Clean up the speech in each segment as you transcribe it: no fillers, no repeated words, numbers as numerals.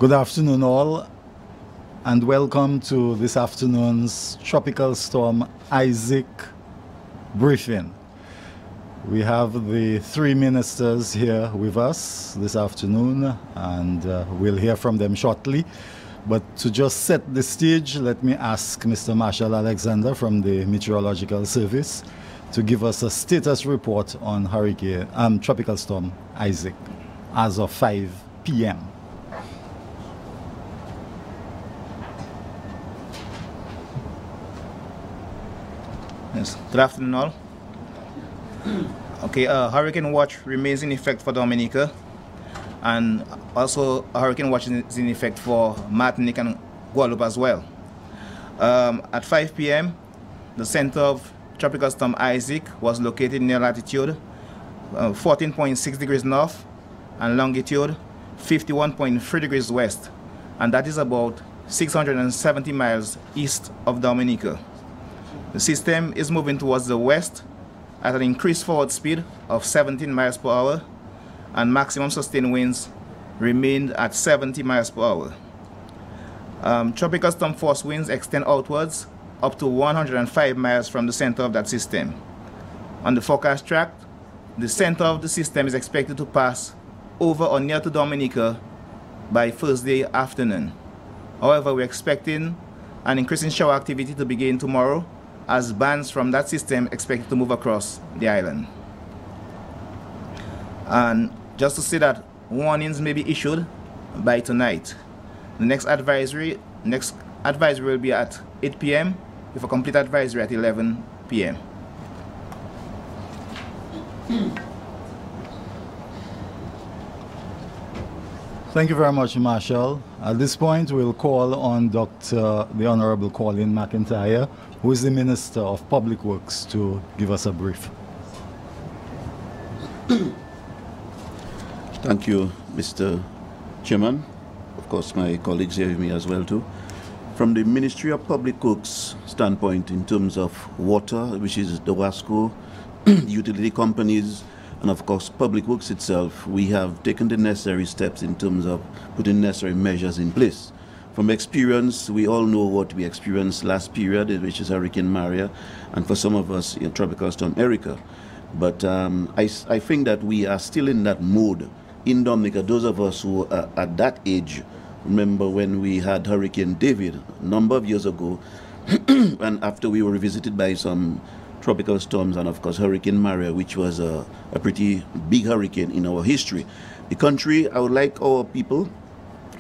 Good afternoon all, and welcome to this afternoon's Tropical Storm Isaac briefing. We have the three ministers here with us this afternoon, and we'll hear from them shortly. But to just set the stage, let me ask Mr. Marshall Alexander from the Meteorological Service to give us a status report on Tropical Storm Isaac as of 5 p.m. Yes. Good afternoon all. Okay, Hurricane Watch remains in effect for Dominica, and also a Hurricane Watch is in effect for Martinique and Guadeloupe as well. At 5 p.m., the center of Tropical Storm Isaac was located near latitude 14.6 degrees north and longitude 51.3 degrees west, and that is about 670 miles east of Dominica. The system is moving towards the west at an increased forward speed of 17 miles per hour, and maximum sustained winds remained at 70 miles per hour. Tropical storm force winds extend outwards up to 105 miles from the center of that system. On the forecast track, the center of the system is expected to pass over or near to Dominica by Thursday afternoon. However, we're expecting an increase in shower activity to begin tomorrow, as bands from that system expected to move across the island. And just to say that warnings may be issued by tonight. The next advisory will be at 8 p.m. with a complete advisory at 11 p.m. Thank you very much, Marshall. At this point, we'll call on the Honorable Colin McIntyre, who is the Minister of Public Works, to give us a brief. Thank you, Mr. Chairman. Of course, my colleagues here with me as well too. From the Ministry of Public Works standpoint, in terms of water, which is the WASCO, utility companies, and of course Public Works itself, we have taken the necessary steps in terms of putting necessary measures in place. From experience, we all know what we experienced last period, which is Hurricane Maria, and for some of us, Tropical Storm Erica. But I think that we are still in that mode in Dominica. Those of us who are at that age remember when we had Hurricane David a number of years ago, and after we were revisited by some tropical storms, and of course Hurricane Maria, which was a pretty big hurricane in our history. The country, I would like our people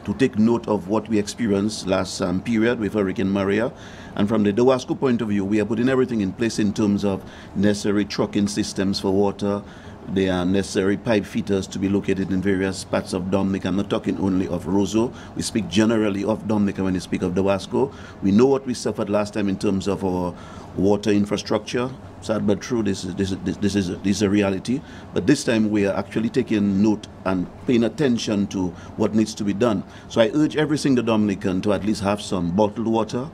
to take note of what we experienced last period with Hurricane Maria. And from the WASCO point of view, we are putting everything in place in terms of necessary trucking systems for water. There are necessary pipe feeders to be located in various parts of Dominica. I'm not talking only of Roseau. We speak generally of Dominica when we speak of the WASCO. We know what we suffered last time in terms of our water infrastructure. Sad but true, this is a reality. But this time we are actually taking note and paying attention to what needs to be done. So I urge every single Dominican to at least have some bottled water,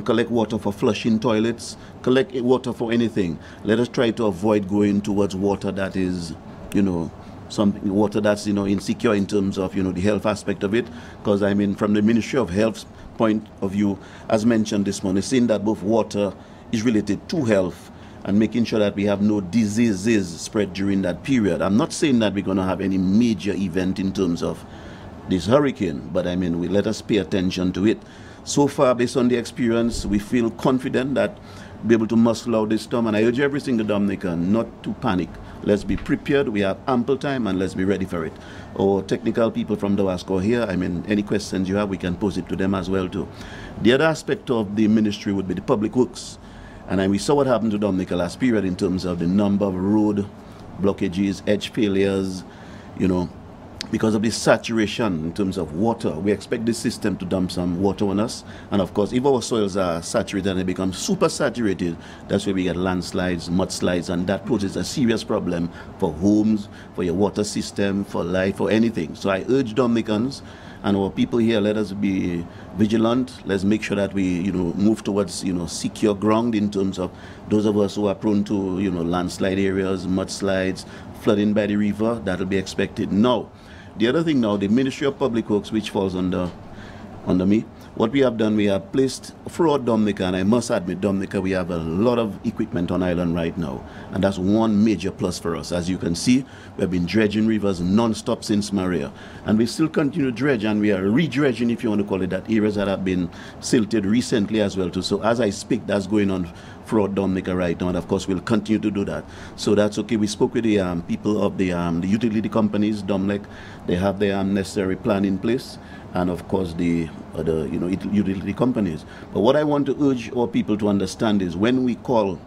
collect water for flushing toilets, collect water for anything. Let us try to avoid going towards water that is, water that's, insecure in terms of, the health aspect of it. Because, I mean, from the Ministry of Health's point of view, as mentioned this morning, seeing that both water is related to health and making sure that we have no diseases spread during that period. I'm not saying that we're going to have any major event in terms of this hurricane, but I mean, let us pay attention to it. So far, based on the experience, we feel confident that we'll be able to muscle out this storm, and I urge every single Dominican not to panic. Let's be prepared, we have ample time, and let's be ready for it. Our technical people from the WASCO here, I mean, any questions you have, we can pose it to them as well too. The other aspect of the ministry would be the Public Works. And we saw what happened to Dominica last period in terms of the number of road blockages, edge failures, because of the saturation in terms of water. We expect this system to dump some water on us. And of course, if our soils are saturated and they become super saturated, that's where we get landslides, mudslides, and that poses a serious problem for homes, for your water system, for life, for anything. So I urge Dominicans and our people here, let us be vigilant. Let's make sure that we, move towards, secure ground in terms of those of us who are prone to, landslide areas, mudslides, flooding by the river. That'll be expected now. The other thing now, the Ministry of Public Works, which falls under me, what we have done, we have placed throughout Dominica, and I must admit, Dominica, we have a lot of equipment on island right now, and that's one major plus for us. As you can see, we've been dredging rivers non-stop since Maria, and we still continue to dredge, and we are re-dredging, if you want to call it that, areas that have been silted recently as well too. So as I speak, that's going on throughout Dominica right now, and of course we'll continue to do that. So that's okay. We spoke with the people of the utility companies, Domlec. They have the necessary plan in place, and of course the utility companies. But what I want to urge our people to understand is when we call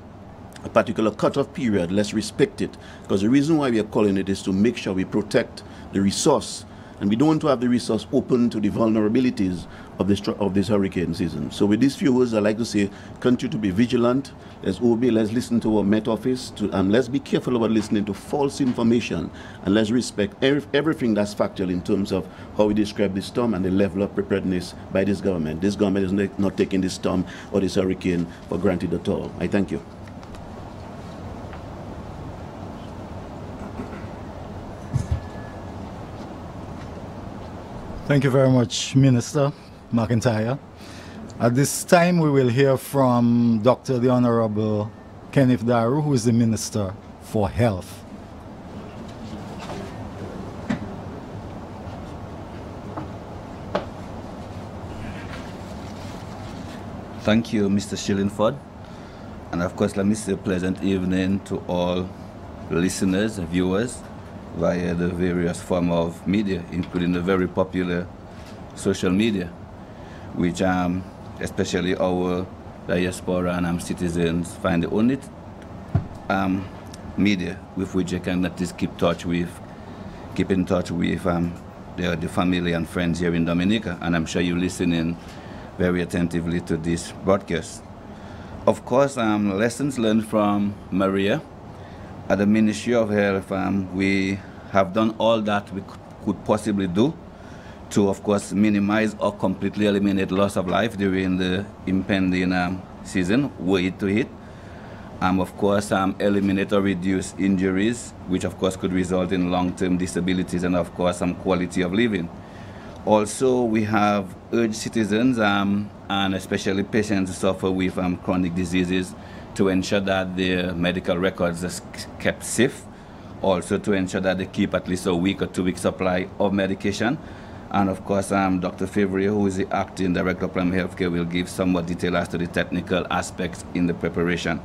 a particular cutoff period, let's respect it, because the reason why we are calling it is to make sure we protect the resource, and we don't want to have the resource open to the vulnerabilities of this hurricane season. So with these few words, I'd like to say, continue to be vigilant. Let's obey, let's listen to our Met Office, and let's be careful about listening to false information, and let's respect everything that's factual in terms of how we describe this storm and the level of preparedness by this government. This government is not taking this storm or this hurricane for granted at all. I thank you. Thank you very much, Minister McIntyre. At this time, we will hear from Dr. the Honorable Kenneth Daru, who is the Minister for Health. Thank you, Mr. Shillingford. And of course, let me say a pleasant evening to all listeners and viewers via the various forms of media, including the very popular social media, which especially our diaspora and citizens find the only media with which they can at least keep in touch with the family and friends here in Dominica. And I'm sure you're listening very attentively to this broadcast. Of course, lessons learned from Maria. At the Ministry of Health, we have done all that we could possibly do to, of course, minimize or completely eliminate loss of life during the impending season, were it to hit. Of course, eliminate or reduce injuries, which of course could result in long-term disabilities and of course some quality of living. Also, we have urged citizens and especially patients who suffer with chronic diseases to ensure that their medical records are kept safe. Also to ensure that they keep at least a week or 2 week supply of medication. And of course, Dr. Favre, who is the acting director of primary healthcare, will give some more detail as to the technical aspects in the preparation.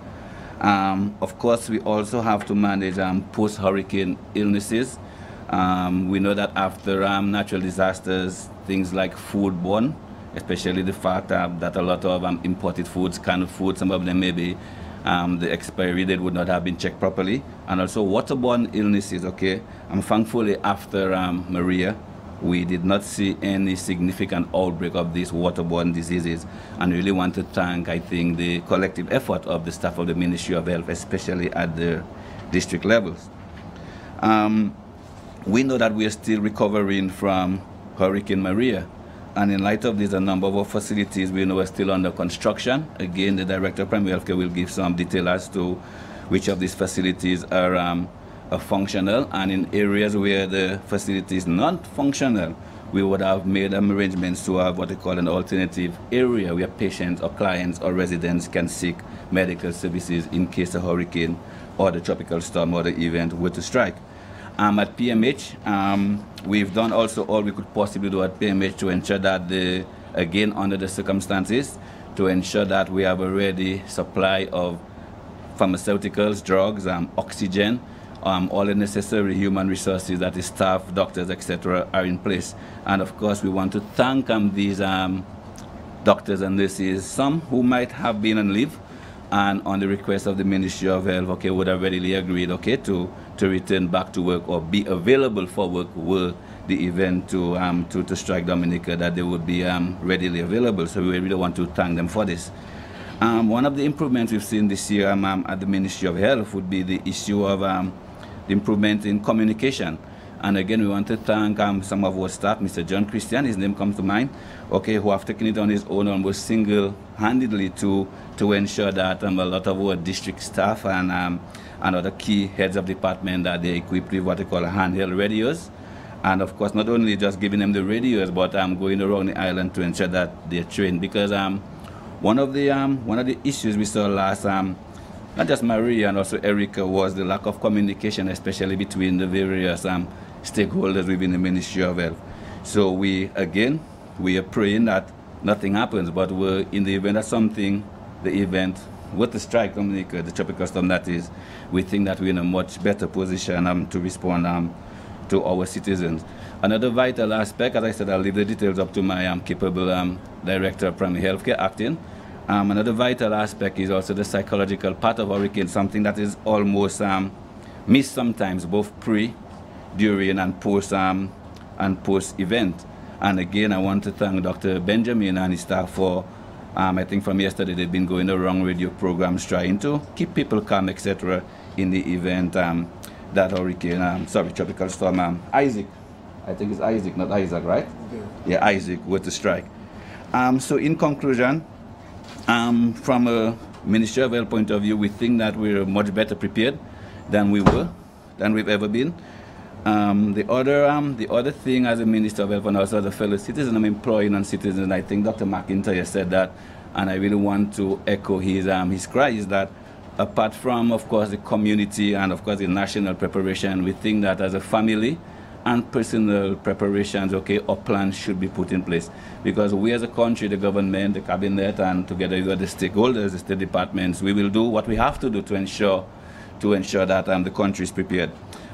Of course, we also have to manage post-hurricane illnesses. We know that after natural disasters, things like foodborne, especially the fact that a lot of imported foods, canned food, some of them maybe the expiry date would not have been checked properly, and also waterborne illnesses, okay? Thankfully, after Maria, we did not see any significant outbreak of these waterborne diseases, and really want to thank, I think, the collective effort of the staff of the Ministry of Health, especially at the district levels. We know that we are still recovering from Hurricane Maria, and in light of this, a number of our facilities we know are still under construction. Again, the Director of Primary Healthcare will give some detail as to which of these facilities are functional, and in areas where the facility is not functional, we would have made arrangements to have what we call an alternative area where patients or clients or residents can seek medical services in case a hurricane or the tropical storm or the event were to strike. At PMH, we've done also all we could possibly do at PMH to ensure that, again, under the circumstances, to ensure that we have a ready supply of pharmaceuticals, drugs, oxygen, all the necessary human resources that the staff, doctors, etc. are in place. And of course, we want to thank these doctors and nurses, some who might have been on leave, and on the request of the Ministry of Health, okay, would have readily agreed, okay, to return back to work or be available for work were the event to strike Dominica, that they would be readily available. So we really want to thank them for this. One of the improvements we've seen this year at the Ministry of Health would be the issue of the improvement in communication. And again, we want to thank some of our staff, Mr. John Christian, his name comes to mind, okay, who have taken it on his own almost single-handedly to ensure that a lot of our district staff and other key heads of department that they're equipped with what they call handheld radios, And of course, not only just giving them the radios, but going around the island to ensure that they're trained. Because one of the issues we saw last, not just Maria and also Erica, was the lack of communication, especially between the various stakeholders within the Ministry of Health. So we are praying that nothing happens, but we're in the event that the event with the strike, Dominica, the tropical storm that is, we think that we're in a much better position to respond to our citizens. Another vital aspect, as I said, I'll leave the details up to my capable Director of Primary Healthcare acting. Another vital aspect is also the psychological part of hurricane, something that is almost missed sometimes, both pre, during, and post event. And again, I want to thank Dr. Benjamin and his staff for, I think from yesterday, they've been going around radio programs trying to keep people calm, etc., in the event that hurricane, tropical storm, Isaac, I think it's Isaac, not Isaac, right? Okay. Yeah, Isaac with the strike. So in conclusion, from a Ministry of Health point of view, we think that we're much better prepared than we've ever been. The other thing as a Minister of Health and also as a fellow citizen, I'm employing on citizens. I think Dr. McIntyre said that, and I really want to echo his cry, is that apart from, of course, the community and, of course, the national preparation, we think that as a family and personal preparations, our plans should be put in place. Because we as a country, the government, the cabinet, and together with the stakeholders, the state departments, we will do what we have to do to ensure that the country is prepared.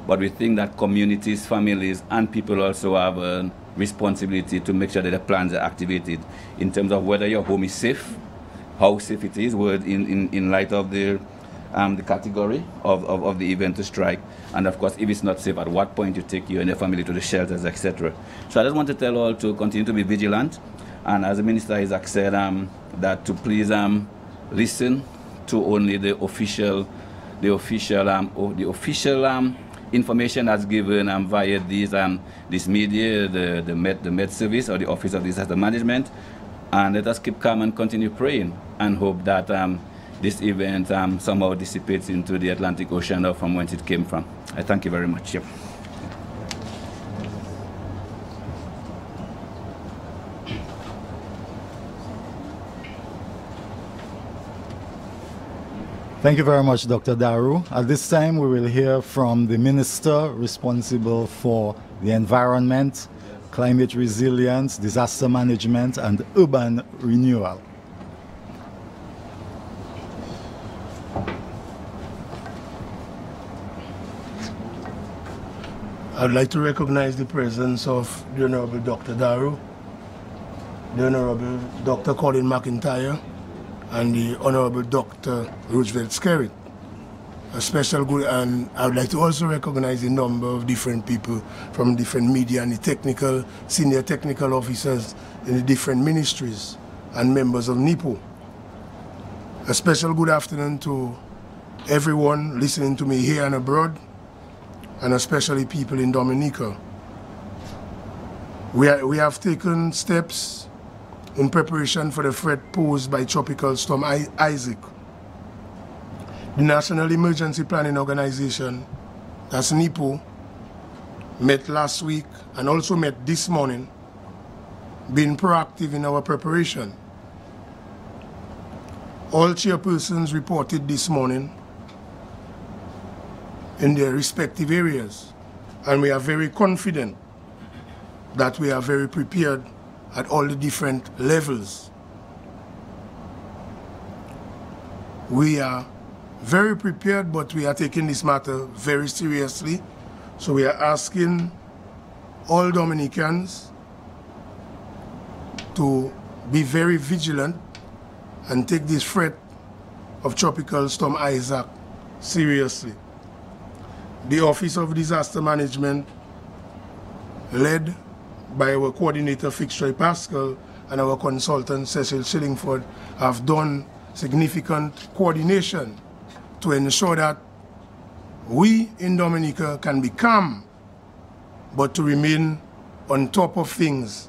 But we think that communities, families, and people also have a responsibility to make sure that the plans are activated in terms of whether your home is safe, how safe it is, in light of the category of the event to strike, and of course, if it's not safe, at what point you take you and your family to the shelters, etc. So I just want to tell all to continue to be vigilant, and as the Minister Isaac said, that to please listen to only the official information that's given via this media, the Med Service or the Office of Disaster Management, and let us keep calm and continue praying and hope that this event somehow dissipates into the Atlantic Ocean or from whence it came from. I thank you very much. Yep. Thank you very much, Dr. Daru. At this time, we will hear from the Minister responsible for the environment, climate resilience, disaster management, and urban renewal. I'd like to recognize the presence of the Honorable Dr. Daru, the Honorable Dr. Colin McIntyre, and the Honorable Dr. Roosevelt Skerritt. A special good, and I would like to also recognize a number of different people from different media and the senior technical officers in the different ministries and members of NIPO. A special good afternoon to everyone listening to me here and abroad, and especially people in Dominica. We have taken steps in preparation for the threat posed by Tropical Storm Isaac. The National Emergency Planning Organization, that's NIPO, met last week and also met this morning, being proactive in our preparation. All chairpersons reported this morning in their respective areas, and we are very confident that we are very prepared at all the different levels. We are very prepared, but we are taking this matter very seriously. So we are asking all Dominicans to be very vigilant and take this threat of Tropical Storm Isaac seriously. The Office of Disaster Management, led by our coordinator Fitzroy Pascal and our consultant Cecil Shillingford, have done significant coordination to ensure that we in Dominica can be calm, but to remain on top of things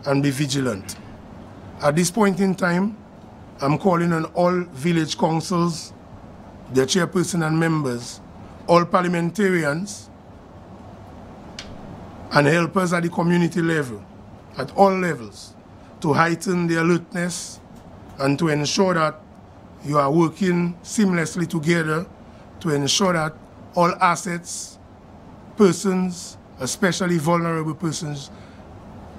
and be vigilant. At this point in time, I'm calling on all village councils, their chairperson and members, all parliamentarians, and help us at the community level, at all levels, to heighten the alertness and to ensure that you are working seamlessly together to ensure that all assets, persons, especially vulnerable persons,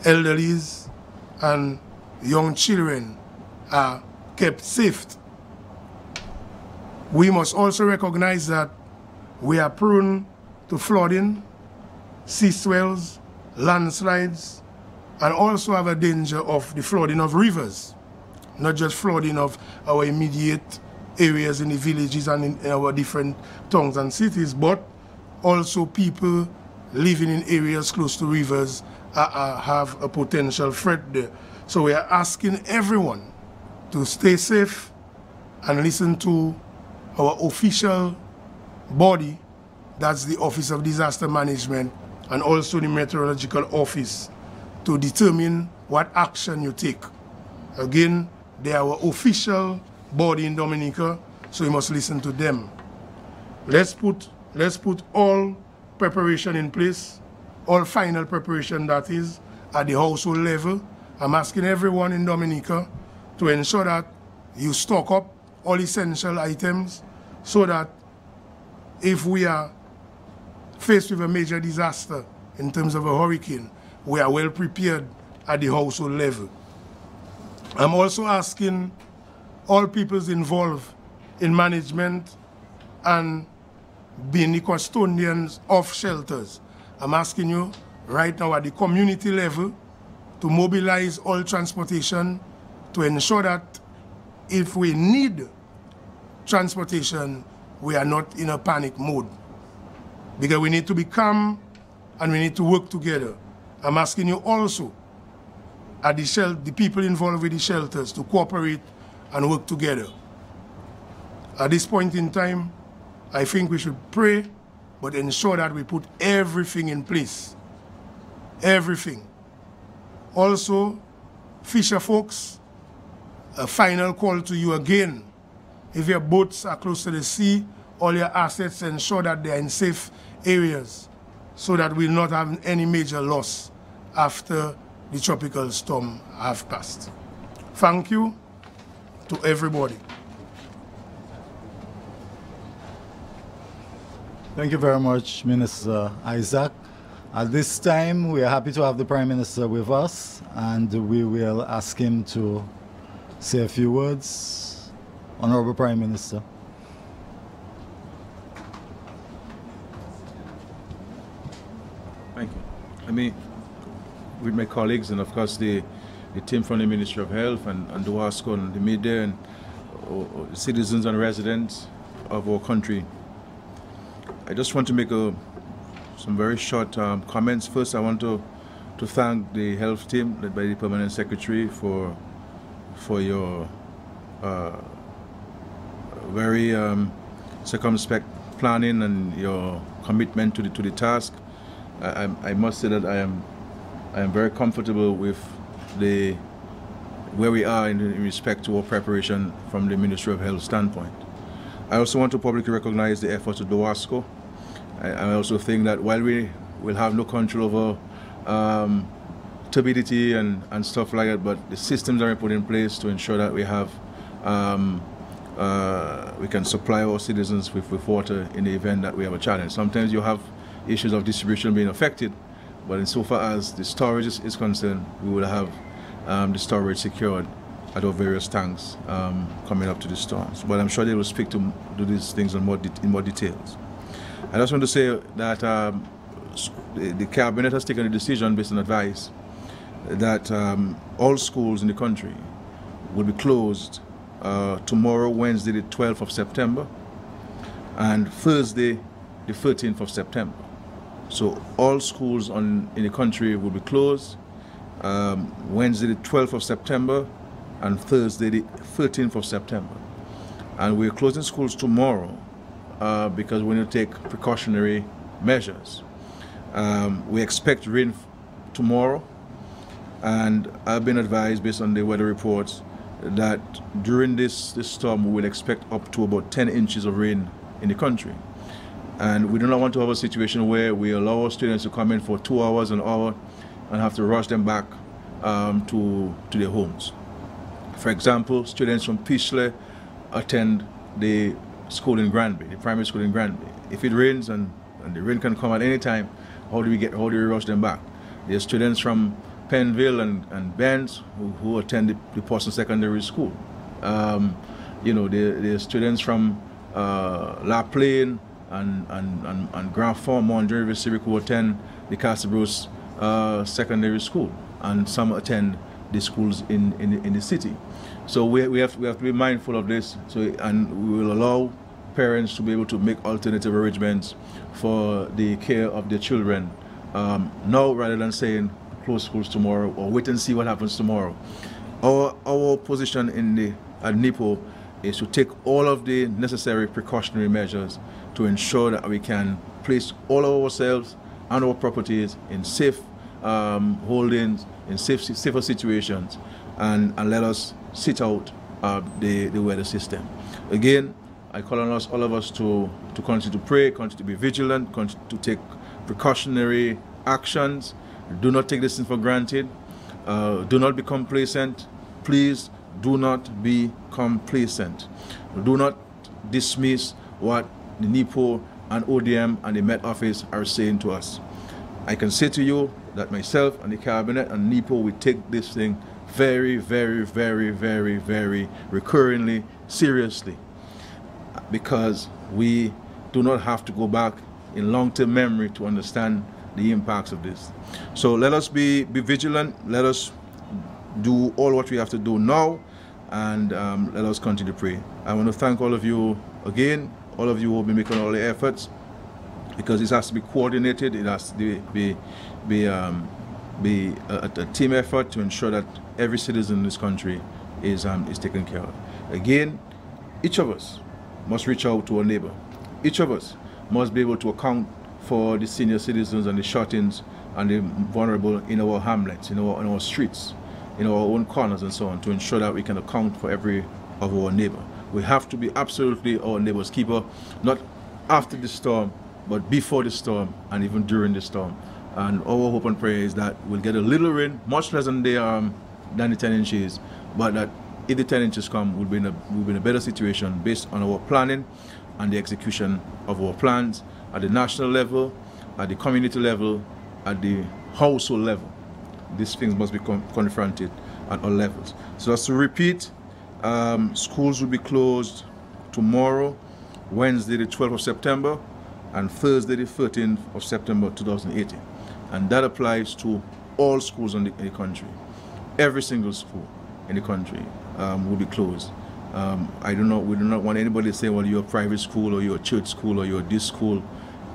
elderlies, and young children are kept safe. We must also recognize that we are prone to flooding, sea swells, landslides, and also have a danger of the flooding of rivers, not just flooding of our immediate areas in the villages and in our different towns and cities, but also people living in areas close to rivers have a potential threat there. So we are asking everyone to stay safe and listen to our official body, that's the Office of Disaster Management, and also the Meteorological Office, to determine what action you take. Again, they are our official body in Dominica, so you must listen to them. Let's put all preparation in place, all final preparation that is, at the household level. I'm asking everyone in Dominica to ensure that you stock up all essential items so that if we are faced with a major disaster in terms of a hurricane, we are well prepared at the household level. I'm also asking all peoples involved in management and being the custodians of shelters. I'm asking you right now at the community level to mobilize all transportation to ensure that if we need transportation, we are not in a panic mode. Because we need to be calm and we need to work together. I'm asking you also at the people involved with the shelters to cooperate and work together. At this point in time, I think we should pray, but ensure that we put everything in place. Everything. Also, fisher folks, a final call to you again. If your boats are close to the sea, all your assets, ensure that they are in safe areas so that we'll not have any major loss after the tropical storm have passed. Thank you to everybody. Thank you very much, Minister Isaac. At this time, we are happy to have the Prime Minister with us, and we will ask him to say a few words. Honorable Prime Minister. Thank you. I mean, with my colleagues and of course the team from the Ministry of Health and DOASCO and the media and citizens and residents of our country, I just want to make some very short comments. First, I want to thank the health team led by the Permanent Secretary for your very circumspect planning and your commitment to the task. I must say that I am very comfortable with where we are in respect to our preparation from the Ministry of Health standpoint. I also want to publicly recognize the efforts of DOASCO. I also think that while we will have no control over turbidity and stuff like that, but the systems are put in place to ensure that we have we can supply our citizens with water in the event that we have a challenge. Sometimes you have issues of distribution being affected, but insofar as the storage is concerned, we will have the storage secured at our various tanks coming up to the storms. But I'm sure they will speak to do these things in more details. I just want to say that the Cabinet has taken a decision based on advice that all schools in the country will be closed tomorrow, Wednesday, the 12th of September, and Thursday, the 13th of September. So all schools in the country will be closed Wednesday, the 12th of September, and Thursday, the 13th of September. And we're closing schools tomorrow because we need to take precautionary measures. We expect rain tomorrow, and I've been advised based on the weather reports that during this storm we will expect up to about 10 inches of rain in the country. And we do not want to have a situation where we allow our students to come in for 2 hours, an hour, and have to rush them back to their homes. For example, students from Pishley attend the school in Granby, the primary school in Granby. If it rains and the rain can come at any time, how do we rush them back? There are students from Penville and Benz who attend the Boston Secondary School. You know, there are students from La Plaine and Grand Form, Mondrian River Civic who attend the Castlebruce Secondary School, and some attend the schools in the city. So we have to be mindful of this. And we will allow parents to be able to make alternative arrangements for the care of their children now, rather than saying close schools tomorrow or wait and see what happens tomorrow. Our position at NIPO is to take all of the necessary precautionary measures to ensure that we can place all of ourselves and our properties in safe holdings, in safer situations, and let us sit out the weather system. Again, I call on all of us to continue to pray, continue to be vigilant, continue to take precautionary actions. Do not take this thing for granted. Do not be complacent. Please do not be complacent. Do not dismiss what the NIPO and ODM and the Met Office are saying to us. I can say to you that myself and the Cabinet and NIPO will take this thing very, very, very, very, very recurringly seriously, because we do not have to go back in long-term memory to understand the impacts of this. So let us be vigilant. Let us do all what we have to do now, and let us continue to pray. I want to thank all of you again, all of you who have been making all the efforts, because this has to be coordinated. It has to be a team effort to ensure that every citizen in this country is taken care of. Again, each of us must reach out to our neighbor. Each of us must be able to account for the senior citizens and the shut-ins and the vulnerable in our hamlets, in our streets, in our own corners and so on, to ensure that we can account for every of our neighbor. We have to be absolutely our neighbor's keeper, not after the storm, but before the storm and even during the storm. And our hope and prayer is that we'll get a little rain, much less than the 10 inches, but that if the 10 inches come, we'll be in a better situation based on our planning and the execution of our plans at the national level, at the community level, at the household level. These things must be confronted at all levels. So as to repeat, schools will be closed tomorrow, Wednesday the 12th of September, and Thursday the 13th of September 2018. And that applies to all schools in the country. Every single school in the country will be closed. We do not want anybody to say, well, you're a private school or you're a church school or you're this school.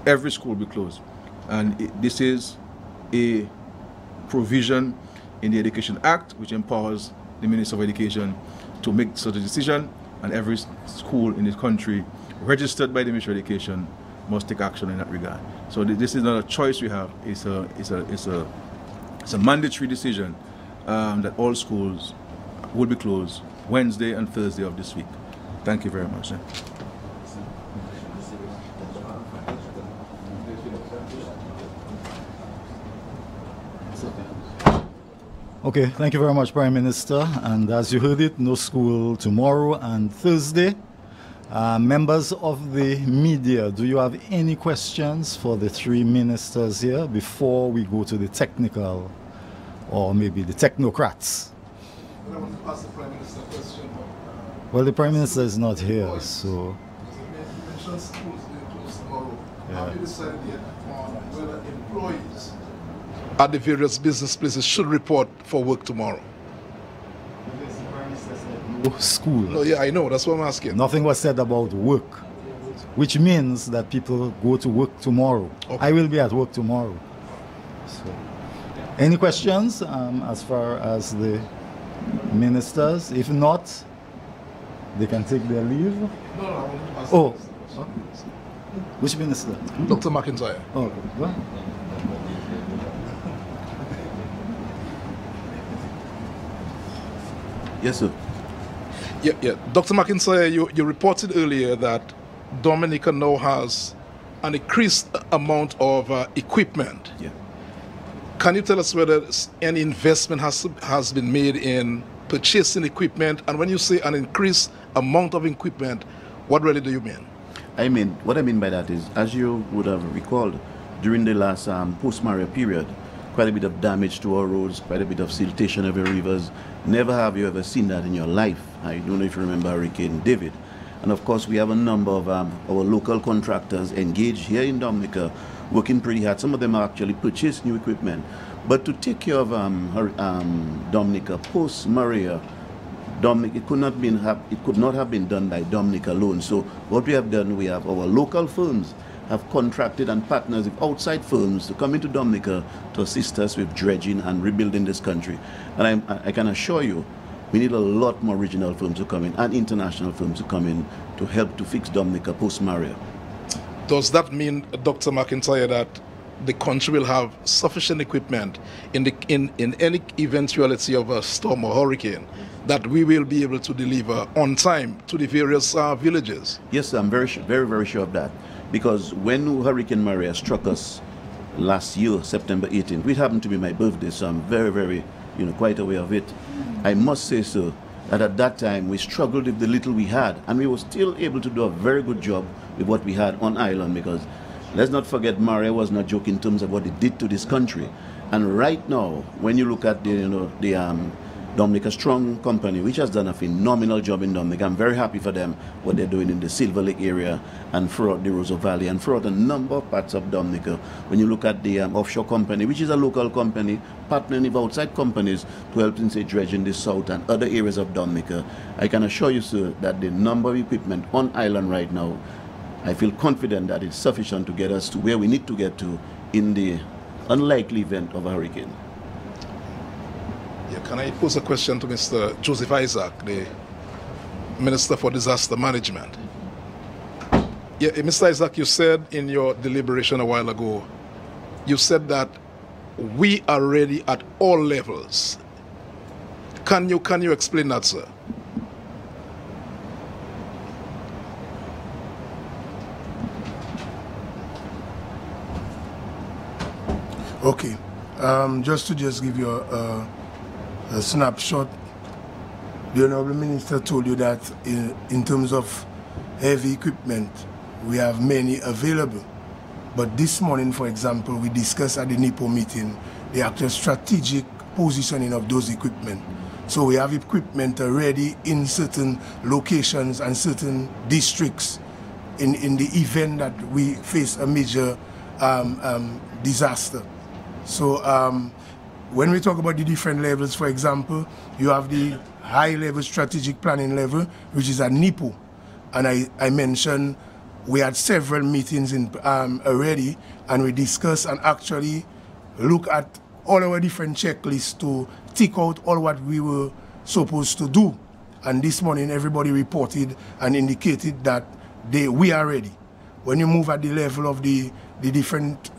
Every school will be closed. And this is a provision in the Education Act which empowers the Minister of Education to make such a decision, and every school in this country registered by the Ministry of Education must take action in that regard. So this is not a choice we have. It's a mandatory decision that all schools will be closed Wednesday and Thursday of this week. Thank you very much. Okay, thank you very much, Prime Minister. And as you heard it, no school tomorrow and Thursday. Members of the media, do you have any questions for the three ministers here before we go to the technical or maybe the technocrats? I want to ask the Prime Minister a question. Well, the Prime Minister is not here, so... You mentioned schools being closed tomorrow. Yeah. Have you decided yet on whether employees at the various business places should report for work tomorrow? School. No, yeah, I know. That's what I'm asking. Nothing was said about work, which means that people go to work tomorrow. Okay. I will be at work tomorrow. So, any questions as far as the ministers? If not, they can take their leave. No, I want to ask. Oh, which minister? Dr. McIntyre. Oh, okay. Go ahead. Yes, sir. Yeah. Dr. McIntyre, you reported earlier that Dominica now has an increased amount of equipment. Yeah. Can you tell us whether any investment has been made in purchasing equipment? And when you say an increased amount of equipment, what really do you mean? What I mean by that is, as you would have recalled, during the last post-Maria period, quite a bit of damage to our roads, quite a bit of siltation of our rivers. Never have you ever seen that in your life. I don't know if you remember Hurricane David. And of course, we have a number of our local contractors engaged here in Dominica, working pretty hard. Some of them have actually purchased new equipment. But to take care of Dominica post-Maria, it could not have been done by Dominica alone. So what we have done, we have our local firms have contracted and partners with outside firms to come into Dominica to assist us with dredging and rebuilding this country. And I can assure you, we need a lot more regional firms to come in and international firms to come in to help to fix Dominica post-Maria. Does that mean, Dr. McIntyre, that the country will have sufficient equipment in any eventuality of a storm or hurricane, that we will be able to deliver on time to the various villages? Yes, I'm very, very sure of that. Because when Hurricane Maria struck us last year, September 18th, which happened to be my birthday, so I'm very, quite aware of it. I must say, sir, that at that time we struggled with the little we had, and we were still able to do a very good job with what we had on island, because let's not forget, Maria was not joking in terms of what it did to this country. And right now, when you look at the Dominica Strong Company, which has done a phenomenal job in Dominica, I'm very happy for them, what they're doing in the Silver Lake area and throughout the Roseau Valley and throughout a number of parts of Dominica. When you look at the offshore company, which is a local company, partnering with outside companies to help in, say, dredging the south and other areas of Dominica, I can assure you, sir, that the number of equipment on island right now, I feel confident that it's sufficient to get us to where we need to get to in the unlikely event of a hurricane. Yeah, can I pose a question to Mr. Joseph Isaac, the Minister for Disaster Management? Yeah, Mr. Isaac, you said in your deliberation a while ago, you said that we are ready at all levels. Can you explain that, sir? Okay, just to give you a snapshot, the Honorable Minister told you that in terms of heavy equipment, we have many available. But this morning, for example, we discussed at the NIPO meeting the actual strategic positioning of those equipment. So we have equipment already in certain locations and certain districts in the event that we face a major disaster. So when we talk about the different levels, for example, you have the high-level strategic planning level, which is at NIPO. And I mentioned we had several meetings already, and we discussed and actually look at all our different checklists to tick out all what we were supposed to do. And this morning, everybody reported and indicated that we are ready. When you move at the level of the different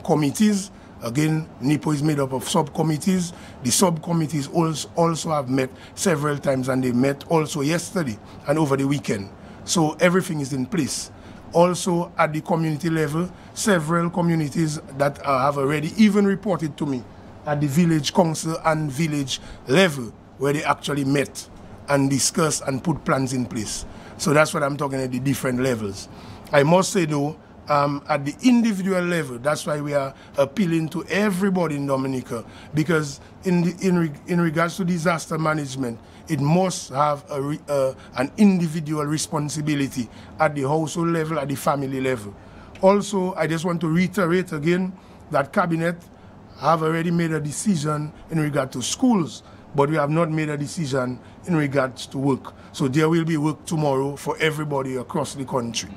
committees, again, NIPO is made up of subcommittees. The subcommittees also have met several times, and they met also yesterday and over the weekend. So everything is in place. Also at the community level, several communities that have already even reported to me at the village council and village level, where they actually met and discussed and put plans in place. So that's what I'm talking at the different levels. I must say though, at the individual level, that's why we are appealing to everybody in Dominica, because in regards to disaster management, it must have an individual responsibility at the household level, at the family level. Also, I just want to reiterate again that Cabinet have already made a decision in regard to schools, but we have not made a decision in regards to work. So there will be work tomorrow for everybody across the country.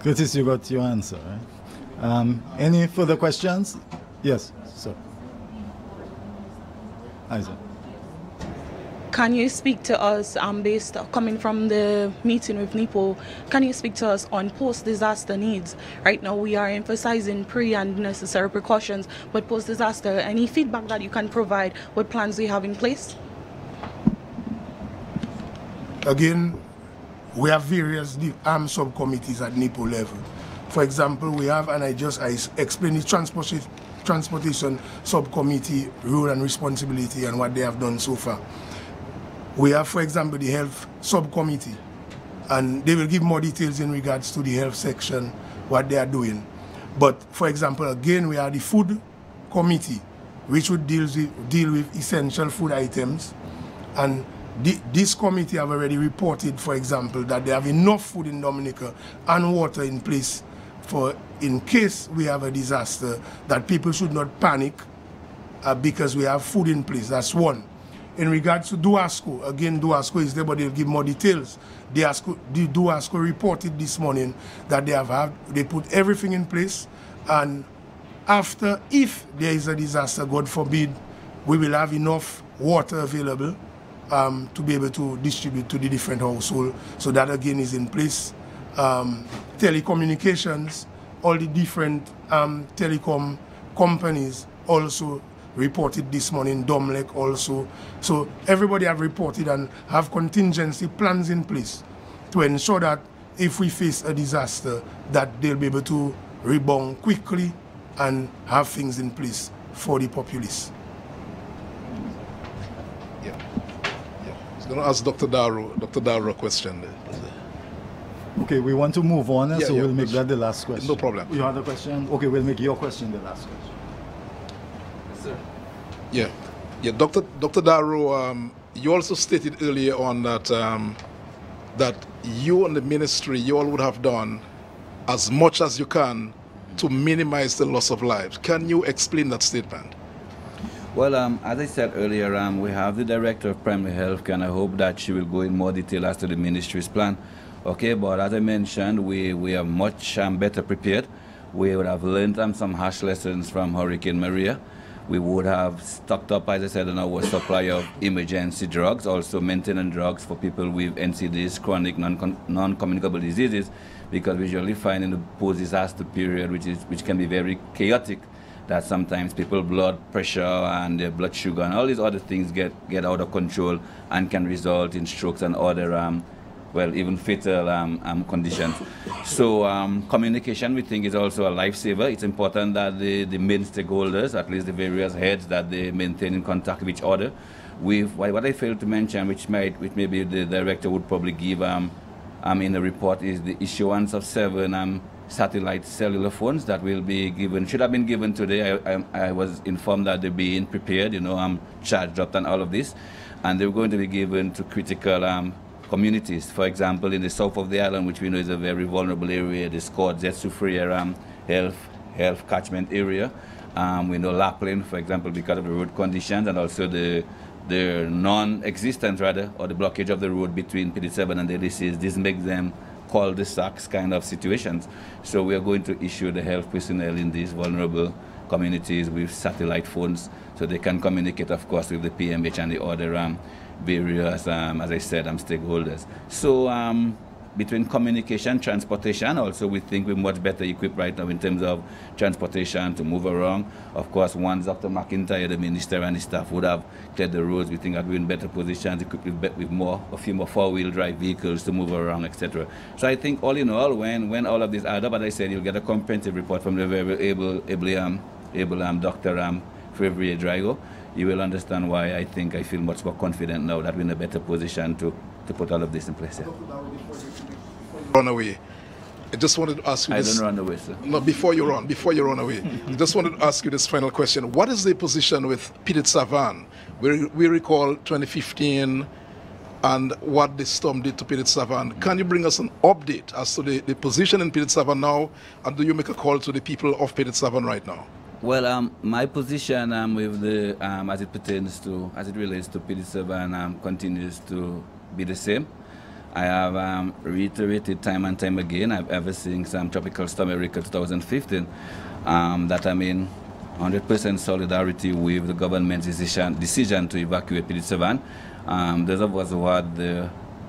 Curtis, you got your answer, right? Any further questions? Yes, sir. Isaac. Can you speak to us, coming from the meeting with NIPO, can you speak to us on post-disaster needs? Right now we are emphasizing pre and necessary precautions, but post-disaster, any feedback that you can provide, what plans we have in place? Again, we have various subcommittees at NIPO level. For example, we have, and I explained the transportation subcommittee role and responsibility and what they have done so far. We have, for example, the health subcommittee, and they will give more details in regards to the health section, what they are doing. But, for example, again, we have the food committee, which would deal with essential food items. And this committee have already reported, for example, that they have enough food in Dominica and water in place for, in case we have a disaster, that people should not panic because we have food in place. That's one. In regards to Duasco, again, Duasco is there, but they'll give more details. The Duasco reported this morning that they put everything in place, and after, if there is a disaster, God forbid, we will have enough water available to be able to distribute to the different households. So that again is in place. Telecommunications, all the different telecom companies also reported this morning, Domlec also. So everybody have reported and have contingency plans in place to ensure that if we face a disaster, that they'll be able to rebound quickly and have things in place for the populace. Yeah. I was going to ask Dr. Darrow a question there. Okay, we want to move on, so we'll make that the last question. No problem. You have a question? Okay, we'll make your question the last question. Yeah, Dr. Darrow, you also stated earlier on that that you and the ministry, you all would have done as much as you can to minimize the loss of lives. Can you explain that statement? Well, as I said earlier, we have the Director of Primary Health Care, and I hope that she will go in more detail as to the ministry's plan. Okay, but as I mentioned, we are much better prepared. We would have learned some harsh lessons from Hurricane Maria. We would have stocked up, as I said, on our supply of emergency drugs, also maintenance drugs for people with NCDs, chronic non-communicable diseases, because we usually find in the post-disaster period, which can be very chaotic, that sometimes people's blood pressure and their blood sugar and all these other things get out of control and can result in strokes and other well, even fatal conditions. So communication, we think, is also a lifesaver. It's important that the main stakeholders, at least the various heads, that they maintain in contact with each other. What I failed to mention, which maybe the director would probably give in the report, is the issuance of 7 satellite cellular phones that will be given, should have been given today. I was informed that they're being prepared, charged up and all of this, and they're going to be given to critical communities. For example, in the south of the island, which we know is a very vulnerable area, the Scott Zetsufria health catchment area. We know Lapland, for example, because of the road conditions and also the non-existence, rather, or the blockage of the road between Pt.2 and Dialysis. This makes them cul-de-sacs kind of situations. So we are going to issue the health personnel in these vulnerable communities with satellite phones so they can communicate, of course, with the PMH and the other various, as I said, stakeholders. So between communication, transportation, also we think we're much better equipped right now in terms of transportation to move around. Of course, once Dr. McIntyre, the minister, and his staff would have cleared the roads, we think that we're in better positions, equipped with a few more four-wheel drive vehicles to move around, etc. So I think all in all, when all of this add up, as I said, you'll get a comprehensive report from the very able Dr. Fevrier Drago. You will understand why I feel much more confident now that we're in a better position to put all of this in place. Yeah. Run away. I just wanted to ask you this. I don't run away, sir. No, before you run away. I just wanted to ask you this final question. What is the position with Pt.2? We recall 2015 and what the storm did to Pt.2. Can you bring us an update as to the position in Pt.2 now, and do you make a call to the people of Pt.2 right now? Well, my position with the as it relates to Pt.2 continues to be the same. I have reiterated time and time again, ever since Tropical Storm Erika 2015, that I'm in 100% solidarity with the government's decision to evacuate Pt.2. Those of us who had the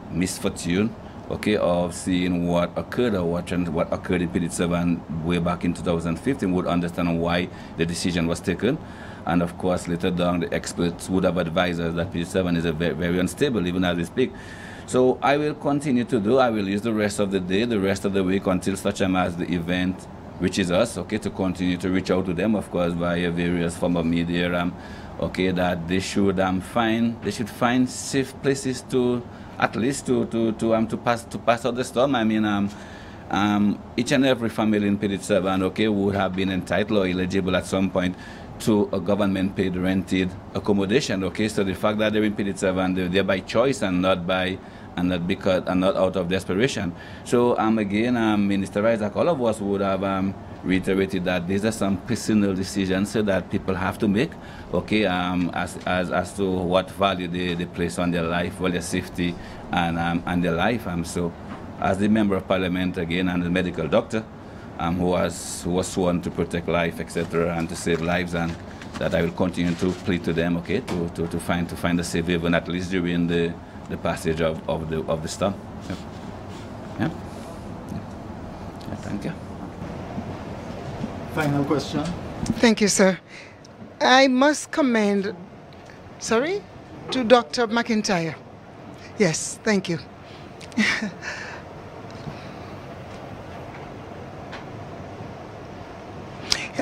misfortune, of seeing what occurred or what occurred in Pt.2 way back in 2015 would understand why the decision was taken. And of course, later down, the experts would have advised us that Pt.2 is very, very unstable, even as we speak. So I will continue to do. I will use the rest of the day, the rest of the week until such time as the event reaches us, okay, to continue to reach out to them, of course, via various form of media, okay, that they should find safe places to, at least to pass out the storm. I mean, each and every family in Pt.2, okay, would have been entitled or eligible at some point to a government-paid rented accommodation, okay. So the fact that they're in Pt.2, they're there by choice and not out of desperation. So again, Minister Isaac, all of us would have reiterated that these are some personal decisions that people have to make, okay, as to what value they place on their life, well, their safety and their life. So, as the Member of Parliament again and the medical doctor, who was sworn to protect life, etc., and to save lives, and that I will continue to plead to them, okay, to find a safe haven at least during the passage of the storm. Yeah. Thank you. Final question. Thank you, sir. I must commend, to Dr. McIntyre. Yes, thank you.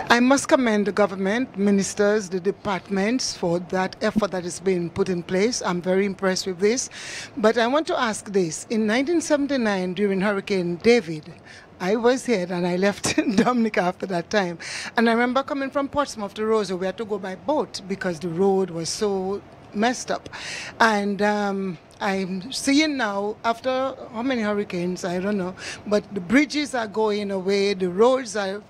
I must commend the government, ministers, the departments for that effort that is being put in place. I'm very impressed with this. But I want to ask this. In 1979, during Hurricane David, I was here and I left Dominica after that time. And I remember coming from Portsmouth to Roseau. We had to go by boat because the road was so messed up. And I'm seeing now, after how many hurricanes, I don't know, but the bridges are going away, the roads are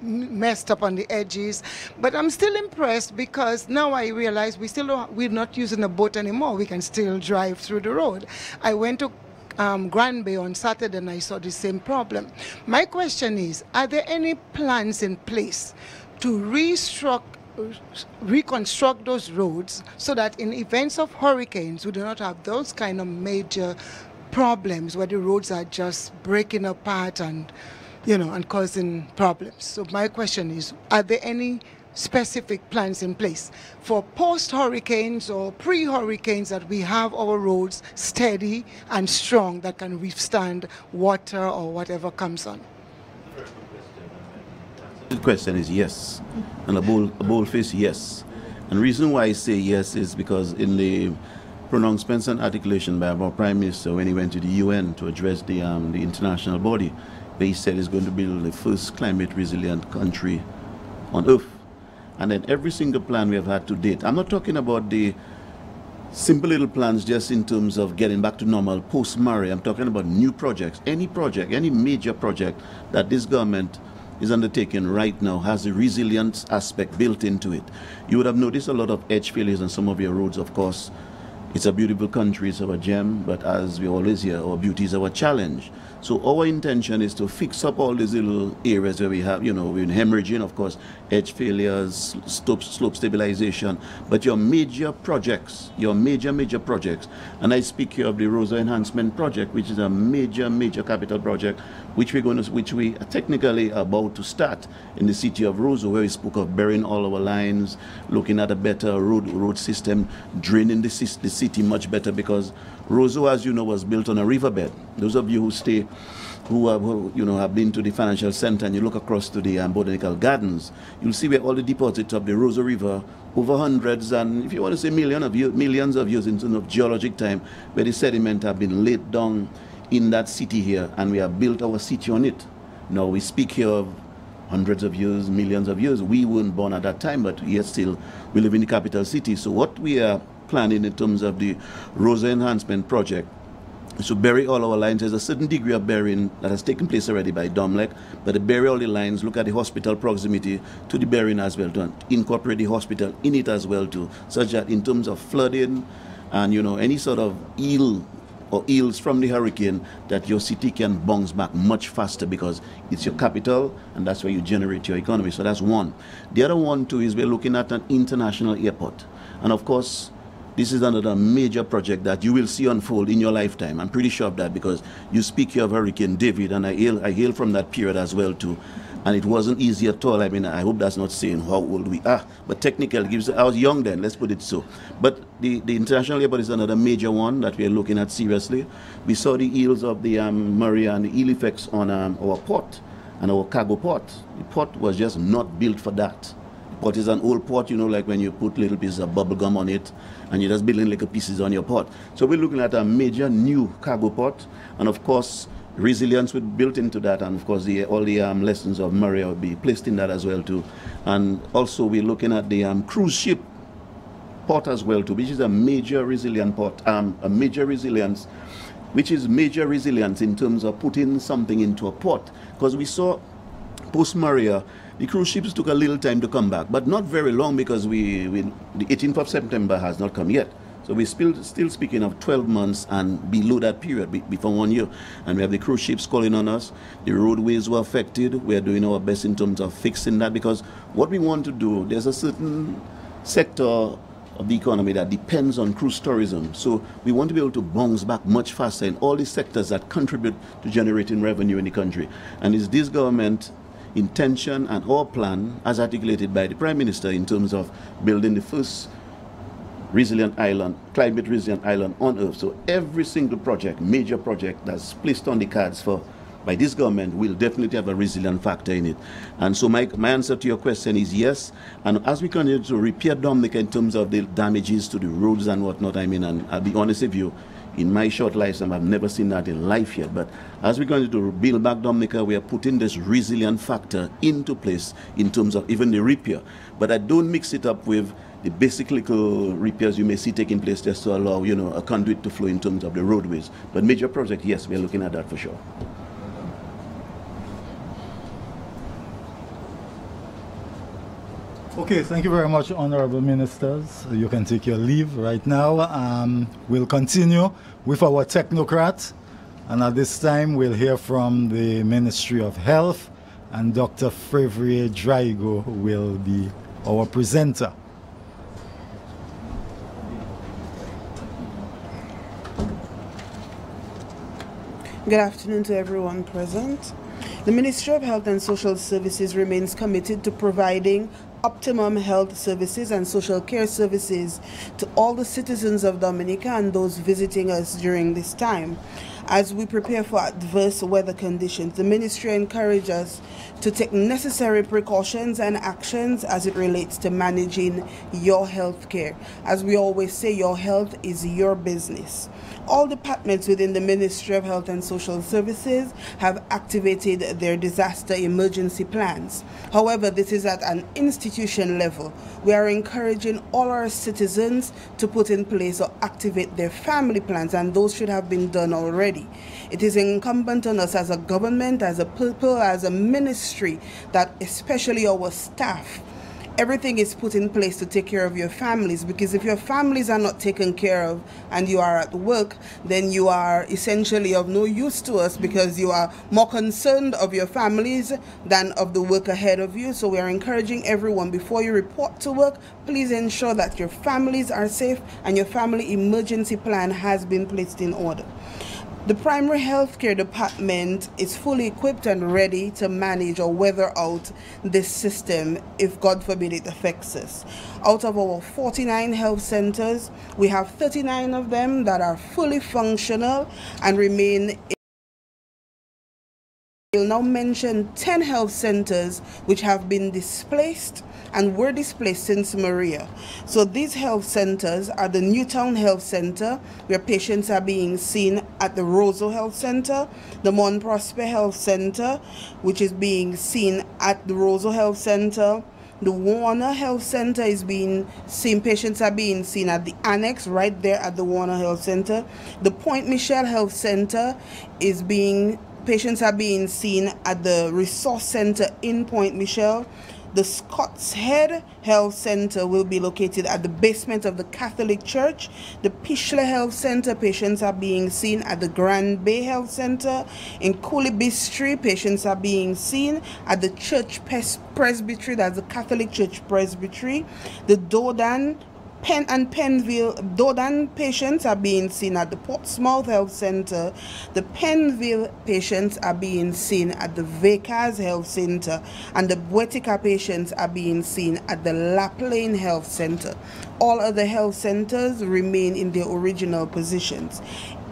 messed up on the edges, but I'm still impressed because now I realize we're not using a boat anymore. We can still drive through the road. I went to Grand Bay on Saturday and I saw the same problem. My question is, are there any plans in place to reconstruct those roads so that in events of hurricanes we do not have those kind of major problems where the roads are just breaking apart and and causing problems? So my question is, are there any specific plans in place for post-hurricanes or pre-hurricanes that we have our roads steady and strong that can withstand water or whatever comes on? The question is yes, and a bold face yes. And the reason why I say yes is because in the pronouncements and articulation by our Prime Minister when he went to the UN to address the international body, where he said he's going to build the first climate resilient country on earth. And then every single plan we have had to date, I'm not talking about the simple little plans just in terms of getting back to normal post-Murray. I'm talking about new projects. Any project, any major project that this government is undertaking right now has a resilience aspect built into it. You would have noticed a lot of edge failures on some of your roads, of course. It's a beautiful country, it's our gem, but as we always hear, our beauty is our challenge. So our intention is to fix up all these little areas where we have, we're hemorrhaging, of course, edge failures, slope stabilization, but your major projects, major projects, and I speak here of the Roseau Enhancement Project, which is a major capital project, which we are technically about to start in the city of Roseau, where we spoke of burying all our lines, looking at a better road system, draining the city much better, because Roseau, as you know, was built on a riverbed. Those of you who have been to the financial center and you look across to the botanical gardens, you'll see where all the deposits of the Roseau River over hundreds and, if you want to say millions of years in terms of geologic time, where the sediment have been laid down in that city here, and we have built our city on it. Now we speak here of hundreds of years, millions of years. We weren't born at that time, but yet still we live in the capital city. So what we are planning in terms of the Roseau Enhancement Project is to bury all our lines. There's a certain degree of burying that has taken place already by Dominica, but to bury all the lines, look at the hospital proximity to the burying as well, to incorporate the hospital in it as well too, such that in terms of flooding and any sort of ills from the hurricane, that your city can bounce back much faster because it's your capital and that's where you generate your economy. So that's one. The other one too is we're looking at an international airport, and of course this is another major project that you will see unfold in your lifetime. I'm pretty sure of that because you speak here of Hurricane David, and I hail from that period as well too. And it wasn't easy at all. I mean, I hope that's not saying how old we are, but technically, I was young then, let's put it so. But the international airport is another major one that we are looking at seriously. We saw the ills of the Maria and the ill effects on our port and our cargo port. The port was just not built for that. The port is an old port, you know, like when you put little pieces of bubble gum on it and you're just building little pieces on your port. So we're looking at a major new cargo port, and of course, resilience will be built into that, and of course all the lessons of Maria will be placed in that as well too. And also we're looking at the cruise ship port as well too, which is a major resilient port, a major resilience, which is major resilience in terms of putting something into a port. Because we saw post-Maria, the cruise ships took a little time to come back, but not very long, because the 18th of September has not come yet. So we're still speaking of 12 months and below that period, before 1 year. And we have the cruise ships calling on us. The roadways were affected. We're doing our best in terms of fixing that, because what we want to do, there's a certain sector of the economy that depends on cruise tourism. So we want to be able to bounce back much faster in all the sectors that contribute to generating revenue in the country. And it's this government intention and our plan, as articulated by the Prime Minister, in terms of building the first resilient island, climate resilient island on earth. So every single project, major project that's placed on the cards by this government will definitely have a resilient factor in it. And so my answer to your question is yes. And as we continue to repair Dominica in terms of the damages to the roads and whatnot, I mean, and I'll be honest with you, in my short lifetime, I've never seen that in life yet. But as we're going to build back Dominica, we are putting this resilient factor into place in terms of even the repair. But I don't mix it up with the basic little repairs you may see taking place just to allow, you know, a conduit to flow in terms of the roadways. But major project, yes, we're looking at that for sure. Okay, thank you very much, Honorable Ministers. You can take your leave right now. We'll continue with our technocrat, and at this time we'll hear from the Ministry of Health, and Dr. Fevrier Draigo will be our presenter. Good afternoon to everyone present. The Ministry of Health and Social Services remains committed to providing optimum health services and social care services to all the citizens of Dominica and those visiting us during this time. As we prepare for adverse weather conditions, the Ministry encourages us to take necessary precautions and actions as it relates to managing your health care. As we always say, your health is your business. All departments within the Ministry of Health and Social Services have activated their disaster emergency plans. However, this is at an institution level. We are encouraging all our citizens to put in place or activate their family plans, and those should have been done already. It is incumbent on us as a government, as a people, as a ministry, that especially our staff, everything is put in place to take care of your families, because if your families are not taken care of and you are at work, then you are essentially of no use to us, because you are more concerned of your families than of the work ahead of you. So we are encouraging everyone, before you report to work, please ensure that your families are safe and your family emergency plan has been placed in order. The primary health care department is fully equipped and ready to manage or weather out this system if, God forbid, it affects us. Out of our 49 health centers, we have 39 of them that are fully functional and remain. We'll now mention 10 health centers which have been displaced and were displaced since Maria. So these health centers are the Newtown Health Center, where patients are being seen at the Roseau Health Center, the Mont Prosper Health Center, which is being seen at the Roseau Health Center. The Warner Health Center is being seen, patients are being seen at the annex right there at the Warner Health Center. The Point Michel Health Center patients are being seen at the Resource Center in Point Michel. The Scott's Head Health Center will be located at the basement of the Catholic Church. The Pichler Health Center, patients are being seen at the Grand Bay Health Center. In Coolibistry, patients are being seen at the Church Presbytery, that's the Catholic Church Presbytery. The Dodan Dodan patients are being seen at the Portsmouth Health Centre. The Penville patients are being seen at the Vickers Health Centre, and the Bwetika patients are being seen at the Laplane Health Centre. All other health centres remain in their original positions.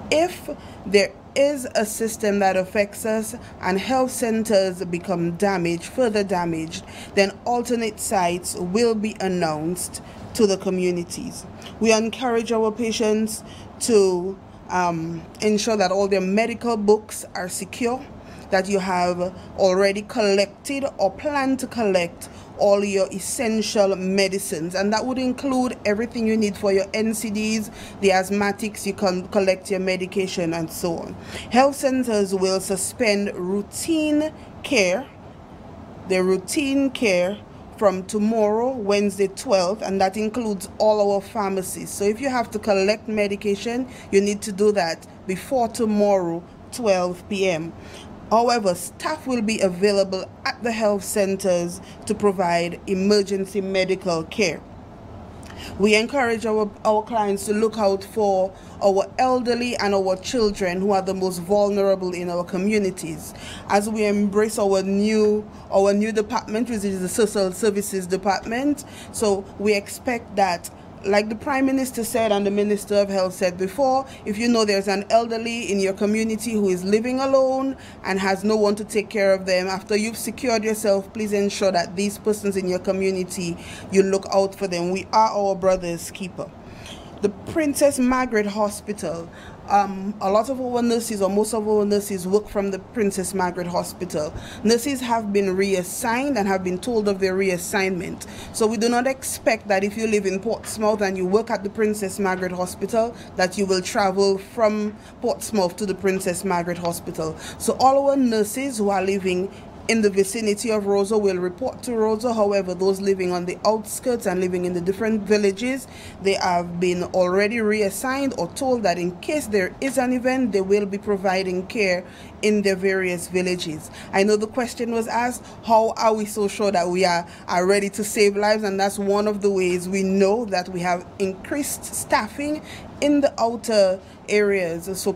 If there is a system that affects us and health centers become further damaged, then alternate sites will be announced to the communities. We encourage our patients to ensure that all their medical books are secure, that you have already collected or plan to collect all your essential medicines, and that would include everything you need for your NCDs, the asthmatics, you can collect your medication and so on. Health centers will suspend routine care, from tomorrow, Wednesday 12th, and that includes all our pharmacies. So if you have to collect medication, you need to do that before tomorrow, 12 p.m. However, staff will be available at the health centers to provide emergency medical care. We encourage our clients to look out for our elderly and our children who are the most vulnerable in our communities. As we embrace our new department, which is the Social Services Department, so we expect that, like the Prime Minister said and the Minister of Health said before, if you know there's an elderly in your community who is living alone and has no one to take care of them, after you've secured yourself, please ensure that these persons in your community, you look out for them. We are our brother's keeper. The Princess Margaret Hospital, a lot of our nurses, or most of our nurses, work from the Princess Margaret Hospital. Nurses have been reassigned and have been told of their reassignment. So we do not expect that if you live in Portsmouth and you work at the Princess Margaret Hospital, that you will travel from Portsmouth to the Princess Margaret Hospital. So all our nurses who are living in the vicinity of Roseau will report to Roseau. However, those living on the outskirts and living in the different villages, they have been already reassigned or told that in case there is an event, they will be providing care in their various villages. I know the question was asked, how are we so sure that we are ready to save lives? And that's one of the ways we know that we have increased staffing in the outer areas. So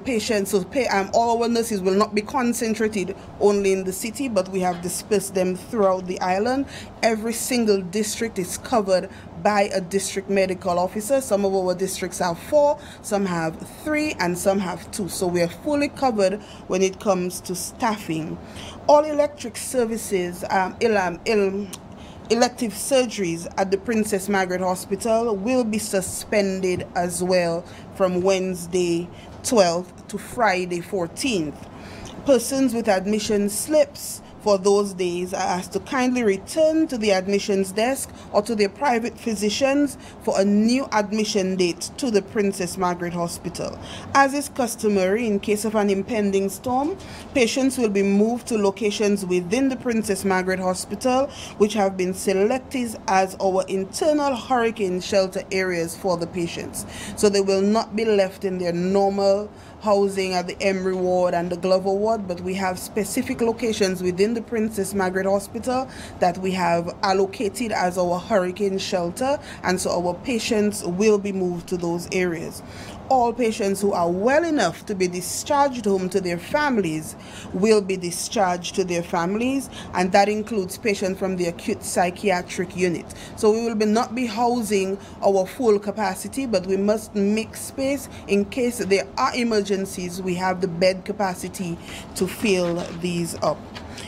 all our nurses will not be concentrated only in the city, but we have dispersed them throughout the island. Every single district is covered by a district medical officer. Some of our districts have 4, some have 3, and some have 2. So we are fully covered when it comes to staffing. All elective services, elective surgeries at the Princess Margaret Hospital will be suspended as well from Wednesday 12th to Friday 14th. Persons with admission slips for those days are asked to kindly return to the admissions desk or to their private physicians for a new admission date to the Princess Margaret Hospital. As is customary in case of an impending storm, patients will be moved to locations within the Princess Margaret Hospital, which have been selected as our internal hurricane shelter areas for the patients. So they will not be left in their normal housing at the Emery Ward and the Glover Ward, but we have specific locations within the Princess Margaret Hospital that we have allocated as our hurricane shelter, and so our patients will be moved to those areas. All patients who are well enough to be discharged home to their families will be discharged to their families, and that includes patients from the acute psychiatric unit. So we will not be housing our full capacity, but we must make space in case there are emergencies. We have the bed capacity to fill these up.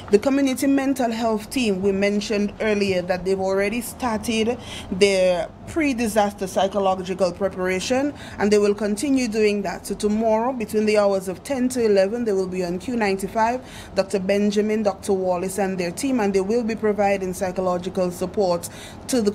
The community mental health team, we mentioned earlier that they've already started their pre-disaster psychological preparation, and they will continue doing that. So tomorrow, between the hours of 10 to 11, they will be on Q95, Dr. Benjamin, Dr. Wallace, and their team, and they will be providing psychological support to the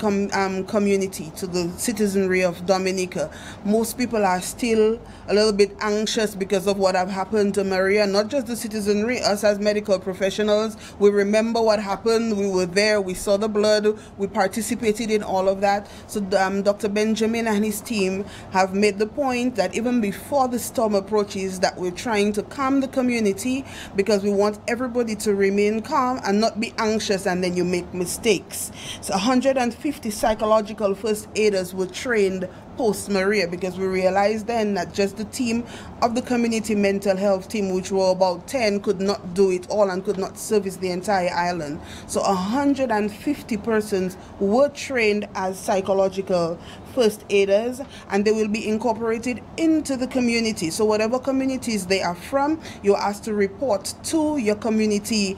community, to the citizenry of Dominica. Most people are still a little bit anxious because of what have happened to Maria, not just the citizenry, us as medical professionals. We remember what happened, we were there, we saw the blood, we participated in all of that. So Dr. Benjamin and his team have made the point that even before the storm approaches, that we're trying to calm the community, because we want everybody to remain calm and not be anxious and then you make mistakes. So 150 psychological first aiders were trained post-Maria, because we realized then that just the team of the community mental health team, which were about 10, could not do it all and could not service the entire island. So 150 persons were trained as psychological first aiders, and they will be incorporated into the community. So whatever communities they are from, you're asked to report to your community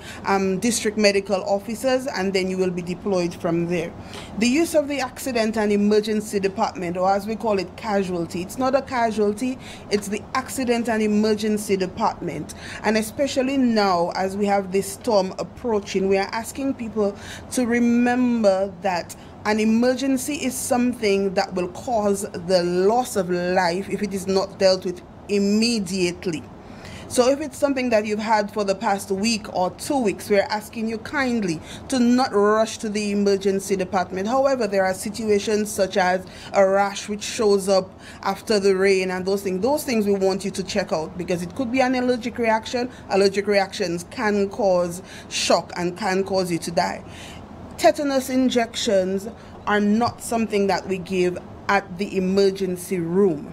district medical officers, and then you will be deployed from there. The use of the accident and emergency department, or as we call it, casualty. It's not a casualty, it's the accident and emergency department. And especially now, as we have this storm approaching, we are asking people to remember that an emergency is something that will cause the loss of life if it is not dealt with immediately. So if it's something that you've had for the past week or 2 weeks, we're asking you kindly to not rush to the emergency department. However, there are situations such as a rash which shows up after the rain and those things. Those things we want you to check out, because it could be an allergic reaction. Allergic reactions can cause shock and can cause you to die. Tetanus injections are not something that we give at the emergency room.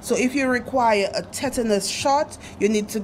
So if you require a tetanus shot, you need to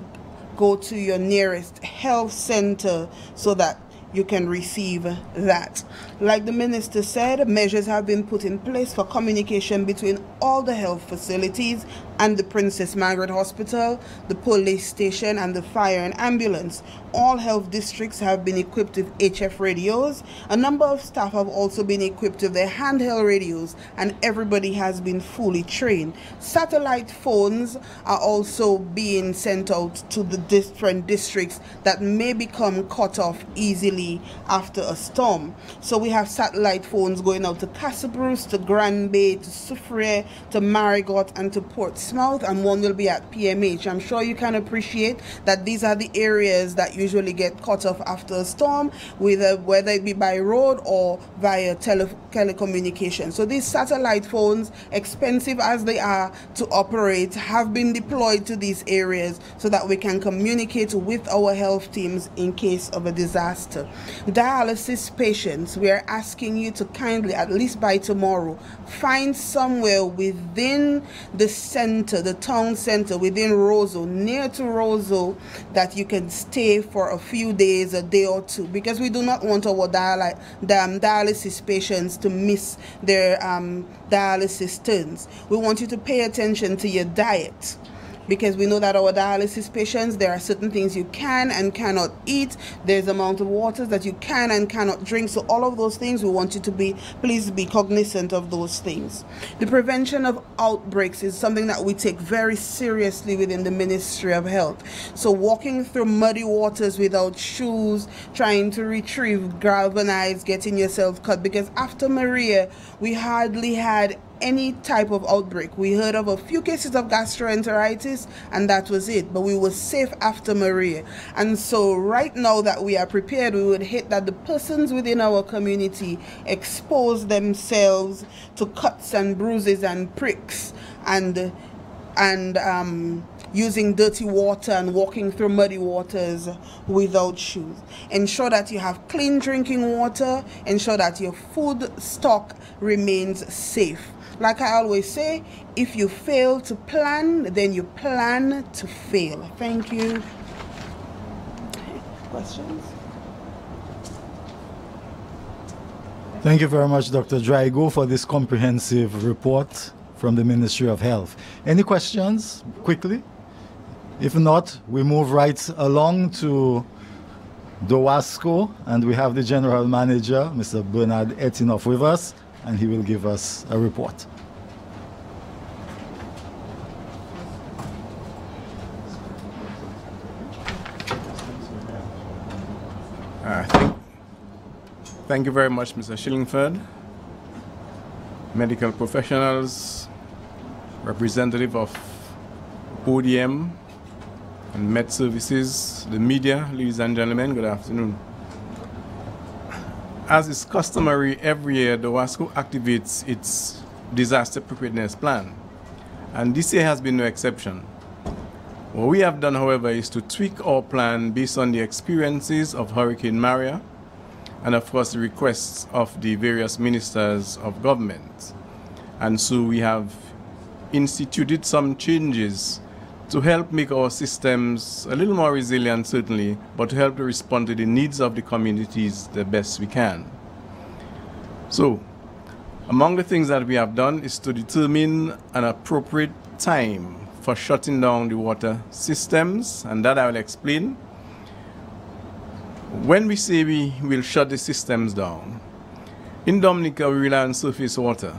go to your nearest health center so that you can receive that. Like the minister said, measures have been put in place for communication between all the health facilities and the Princess Margaret Hospital, the police station, and the fire and ambulance. All health districts have been equipped with HF radios. A number of staff have also been equipped with their handheld radios, and everybody has been fully trained. Satellite phones are also being sent out to the different districts that may become cut off easily after a storm. So we have satellite phones going out to Castle Bruce, to Grand Bay, to Soufriere, to Marigot, and to Portsmouth, and one will be at PMH. I'm sure you can appreciate that these are the areas that usually get cut off after a storm, whether it be by road or via telecommunication. So these satellite phones, expensive as they are to operate, have been deployed to these areas so that we can communicate with our health teams in case of a disaster. Dialysis patients, we are asking you to kindly, at least by tomorrow, find somewhere within the center, the town center, within Roseau, near to Roseau, that you can stay for a few days, a day or two, because we do not want our dialysis patients to miss their dialysis turns. We want you to pay attention to your diet, because we know that our dialysis patients, there are certain things you can and cannot eat. There's amount of water that you can and cannot drink. So all of those things, we want you to please be cognizant of those things. The prevention of outbreaks is something that we take very seriously within the Ministry of Health. So walking through muddy waters without shoes, trying to retrieve galvanized, getting yourself cut, because after Maria, we hardly had any type of outbreak. We heard of a few cases of gastroenteritis, and that was it, but we were safe after Maria. And so right now that we are prepared, we would hate that the persons within our community expose themselves to cuts and bruises and pricks and using dirty water and walking through muddy waters without shoes. Ensure that you have clean drinking water. Ensure that your food stock remains safe. Like I always say, if you fail to plan, then you plan to fail. Thank you. Questions? Thank you very much, Dr. Drygo, for this comprehensive report from the Ministry of Health. Any questions, quickly? If not, we move right along to Dowasco, and we have the General Manager, Mr. Bernard Etinoff, with us, and he will give us a report. Thank you very much, Mr. Shillingford. Medical professionals, representative of ODM and Med Services, the media, ladies and gentlemen, good afternoon. As is customary every year, the WASCO activates its disaster preparedness plan, and this year has been no exception. What we have done, however, is to tweak our plan based on the experiences of Hurricane Maria and, of course, the requests of the various ministers of government. And so we have instituted some changes to help make our systems a little more resilient, certainly, but to help to respond to the needs of the communities the best we can. So, among the things that we have done is to determine an appropriate time for shutting down the water systems, and that I will explain. When we say we will shut the systems down, in Dominica we rely on surface water,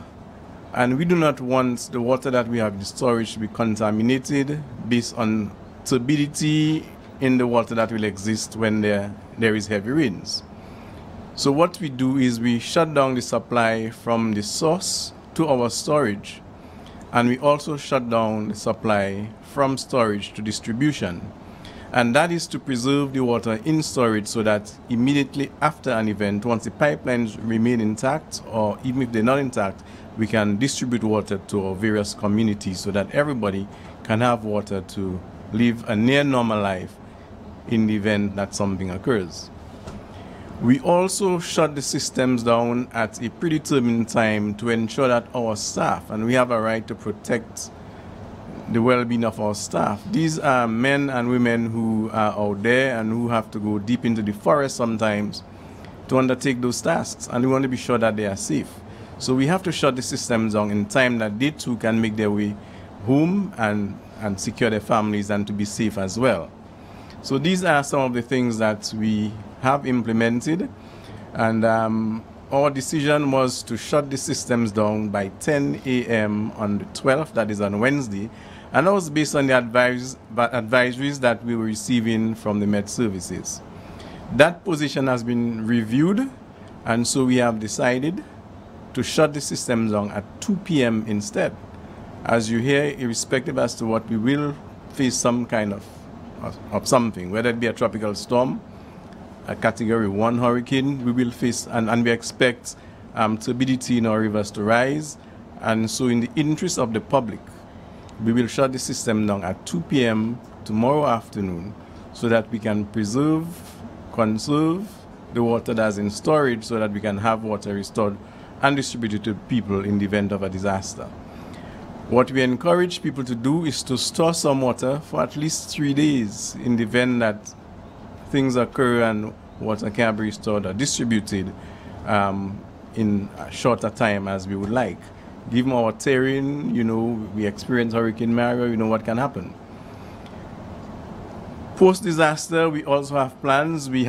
and we do not want the water that we have in storage to be contaminated based on turbidity in the water that will exist when there is heavy rains. So what we do is we shut down the supply from the source to our storage, and we also shut down the supply from storage to distribution. And that is to preserve the water in storage so that immediately after an event, once the pipelines remain intact, or even if they're not intact, we can distribute water to our various communities so that everybody can have water to live a near normal life in the event that something occurs. We also shut the systems down at a predetermined time to ensure that our staff, and we have a right to protect the well-being of our staff. These are men and women who are out there and who have to go deep into the forest sometimes to undertake those tasks, and we want to be sure that they are safe. So we have to shut the systems down in time that they too can make their way home and secure their families and to be safe as well. So these are some of the things that we have implemented, and our decision was to shut the systems down by 10 a.m. on the 12th, that is on Wednesday, and that was based on the advisories that we were receiving from the Met Services. That position has been reviewed, and so we have decided to shut the systems down at 2 p.m. instead. As you hear, irrespective as to what, we will face some kind of something, whether it be a tropical storm, a Category 1 hurricane, we will face, and we expect turbidity in our rivers to rise. And so in the interest of the public, we will shut the system down at 2 p.m. tomorrow afternoon so that we can preserve, conserve the water that's in storage so that we can have water restored and distributed to people in the event of a disaster. What we encourage people to do is to store some water for at least 3 days in the event that things occur and water can be restored or distributed in a shorter time as we would like. Given our terrain, we experienced Hurricane Maria, what can happen. Post-disaster, we also have plans. We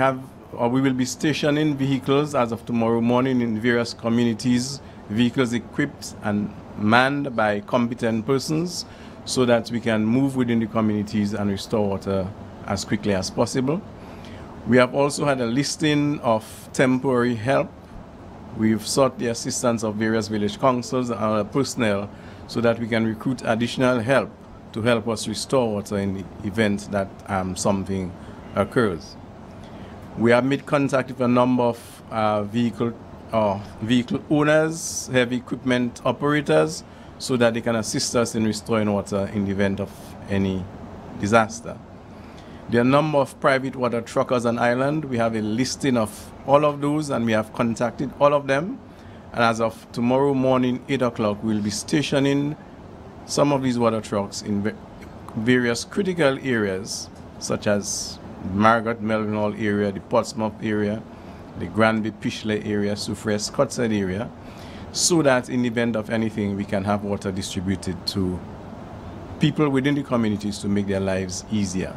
will be stationing vehicles as of tomorrow morning in various communities, vehicles equipped and manned by competent persons so that we can move within the communities and restore water as quickly as possible. We have also had a listing of temporary help. We've sought the assistance of various village councils and other personnel so that we can recruit additional help to help us restore water in the event that something occurs. We have made contact with a number of vehicle owners, heavy equipment operators, so that they can assist us in restoring water in the event of any disaster. There are a number of private water truckers on island. We have a listing of all of those, and we have contacted all of them. And as of tomorrow morning, 8 o'clock, we'll be stationing some of these water trucks in various critical areas, such as Margaret Melvin Hall area, the Portsmouth area, the Granby Pishley area, Soufriere Scottside area, so that in the event of anything, we can have water distributed to people within the communities to make their lives easier.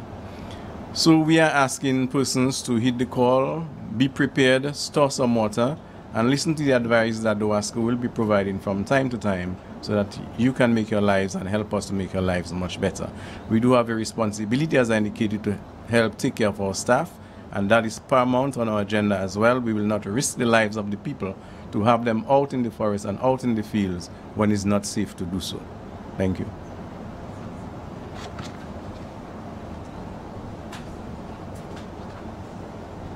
So we are asking persons to hit the call, be prepared, store some water, and listen to the advice that the WASCO will be providing from time to time so that you can make your lives and help us to make your lives much better. We do have a responsibility, as I indicated, to help take care of our staff, and that is paramount on our agenda as well. We will not risk the lives of the people to have them out in the forest and out in the fields when it's not safe to do so. Thank you.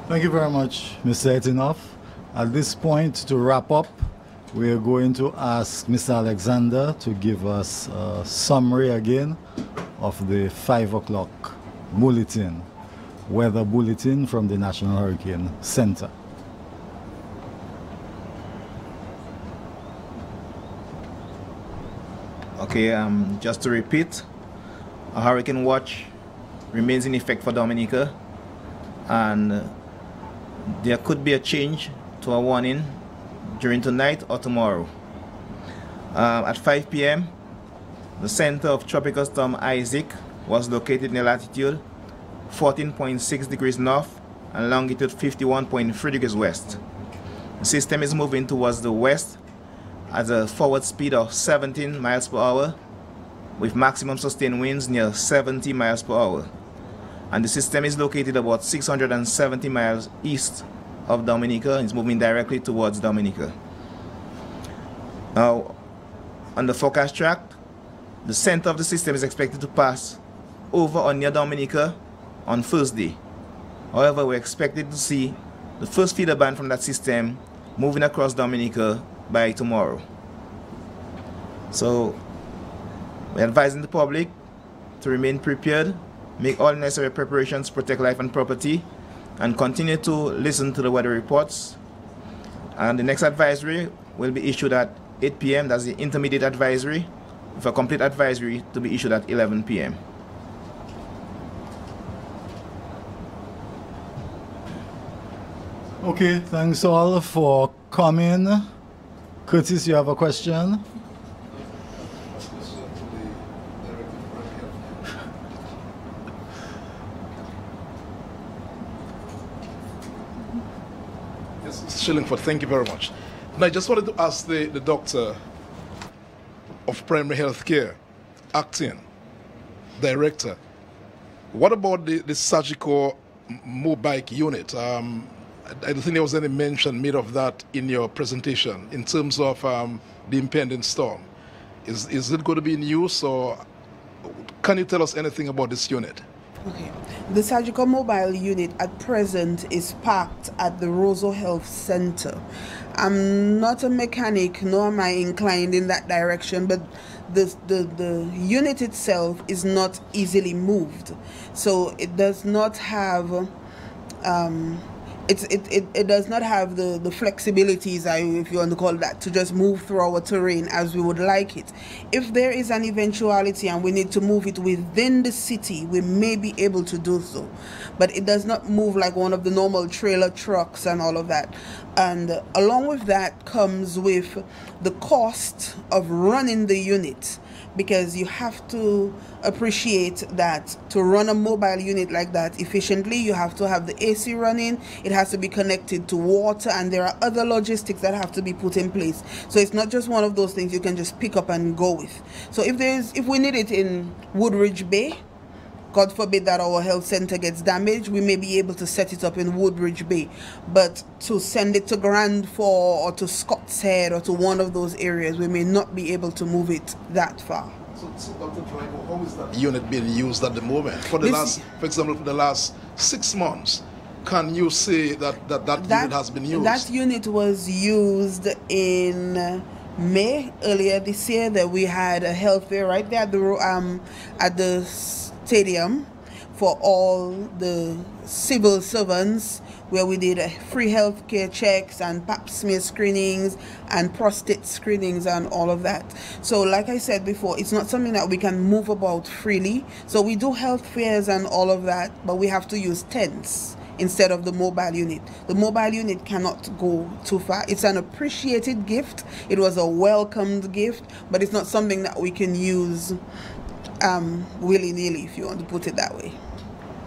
Thank you very much, Mr. Etinoff. At this point, to wrap up, we are going to ask Mr. Alexander to give us a summary again of the 5 o'clock bulletin, weather bulletin from the National Hurricane Center. Okay, just to repeat, a hurricane watch remains in effect for Dominica, and there could be a change to a warning during tonight or tomorrow. At 5 p.m., the center of Tropical Storm Isaac was located in latitude 14.6 degrees north and longitude 51.3 degrees west. The system is moving towards the west at a forward speed of 17 miles per hour with maximum sustained winds near 70 miles per hour. And the system is located about 670 miles east of Dominica and is moving directly towards Dominica. Now, on the forecast track, the center of the system is expected to pass over or near Dominica on Thursday. However, we're expected to see the first feeder band from that system moving across Dominica by tomorrow. So we're advising the public to remain prepared, make all necessary preparations to protect life and property, and continue to listen to the weather reports. And the next advisory will be issued at 8 p.m. That's the intermediate advisory, with a complete advisory to be issued at 11 p.m. Okay, thanks all for coming. Curtis, you have a question? Yes, Mr. Shillingford, thank you very much. And I just wanted to ask the doctor of primary health care, acting director, what about the surgical mobile unit? I don't think there was any mention made of that in your presentation in terms of the impending storm. Is it going to be in use, or can you tell us anything about this unit? Okay. The surgical mobile unit at present is parked at the Roseau Health Center. I'm not a mechanic, nor am I inclined in that direction, but the unit itself is not easily moved. So it does not have it does not have the flexibilities, if you want to call it that, to just move through our terrain as we would like it. If there is an eventuality and we need to move it within the city, we may be able to do so. But it does not move like one of the normal trailer trucks and all of that. And along with that comes with the cost of running the unit, because you have to appreciate that to run a mobile unit like that efficiently, you have to have the AC running, it has to be connected to water, and there are other logistics that have to be put in place. So it's not just one of those things you can just pick up and go with. So if we need it in Woodbridge Bay, God forbid that our health center gets damaged, we may be able to set it up in Woodbridge Bay. But to send it to Grand Fort or to Scott's Head or to one of those areas, we may not be able to move it that far. So Dr. Driver, how is that unit being used at the moment? For example, for the last 6 months, can you say that unit has been used? That unit was used in May earlier this year. That we had a health fair right there at the stadium for all the civil servants, where we did free healthcare checks and pap smear screenings and prostate screenings and all of that. So like I said before, it's not something that we can move about freely. So we do health fairs and all of that, but we have to use tents instead of the mobile unit. The mobile unit cannot go too far. It's an appreciated gift. It was a welcomed gift, but it's not something that we can use willy-nilly, if you want to put it that way.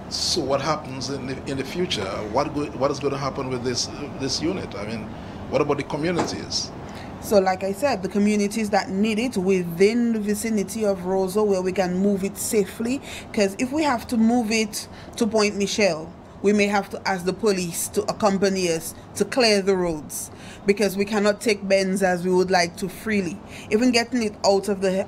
So what happens in the future? What is going to happen with this unit? I mean, what about the communities? So like I said, the communities that need it within the vicinity of Roseau, where we can move it safely, because if we have to move it to Point Michel we may have to ask the police to accompany us to clear the roads, because we cannot take bends as we would like to freely. Even getting it out of the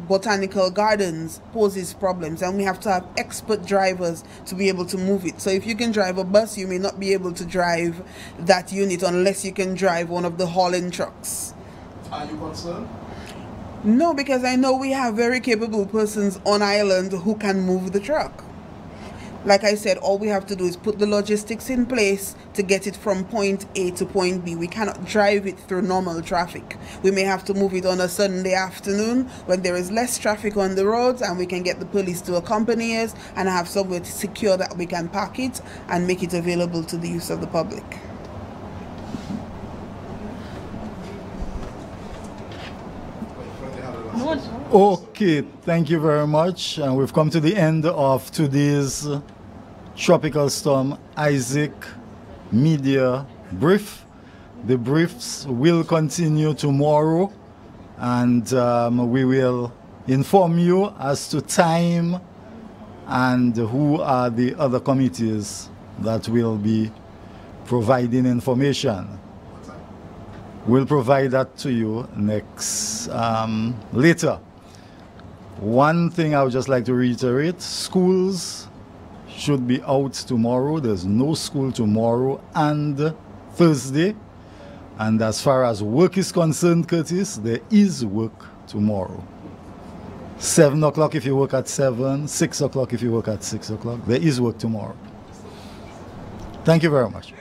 botanical gardens poses problems, and we have to have expert drivers to be able to move it. So if you can drive a bus, you may not be able to drive that unit unless you can drive one of the hauling trucks. Are you concerned? No, because I know we have very capable persons on island who can move the truck. Like I said, all we have to do is put the logistics in place to get it from point A to point B. We cannot drive it through normal traffic. We may have to move it on a Sunday afternoon when there is less traffic on the roads, and we can get the police to accompany us and have somewhere to secure that we can park it and make it available to the use of the public. Okay, thank you very much. And we've come to the end of today's Tropical Storm Isaac media brief. The briefs will continue tomorrow, and we will inform you as to time and who are the other committees that will be providing information. We'll provide that to you next later. One thing I would just like to reiterate: schools should be out tomorrow. There's no school tomorrow and Thursday. And as far as work is concerned, Curtis, there is work tomorrow. 7 o'clock if you work at 7, 6 o'clock if you work at 6 o'clock. There is work tomorrow. Thank you very much.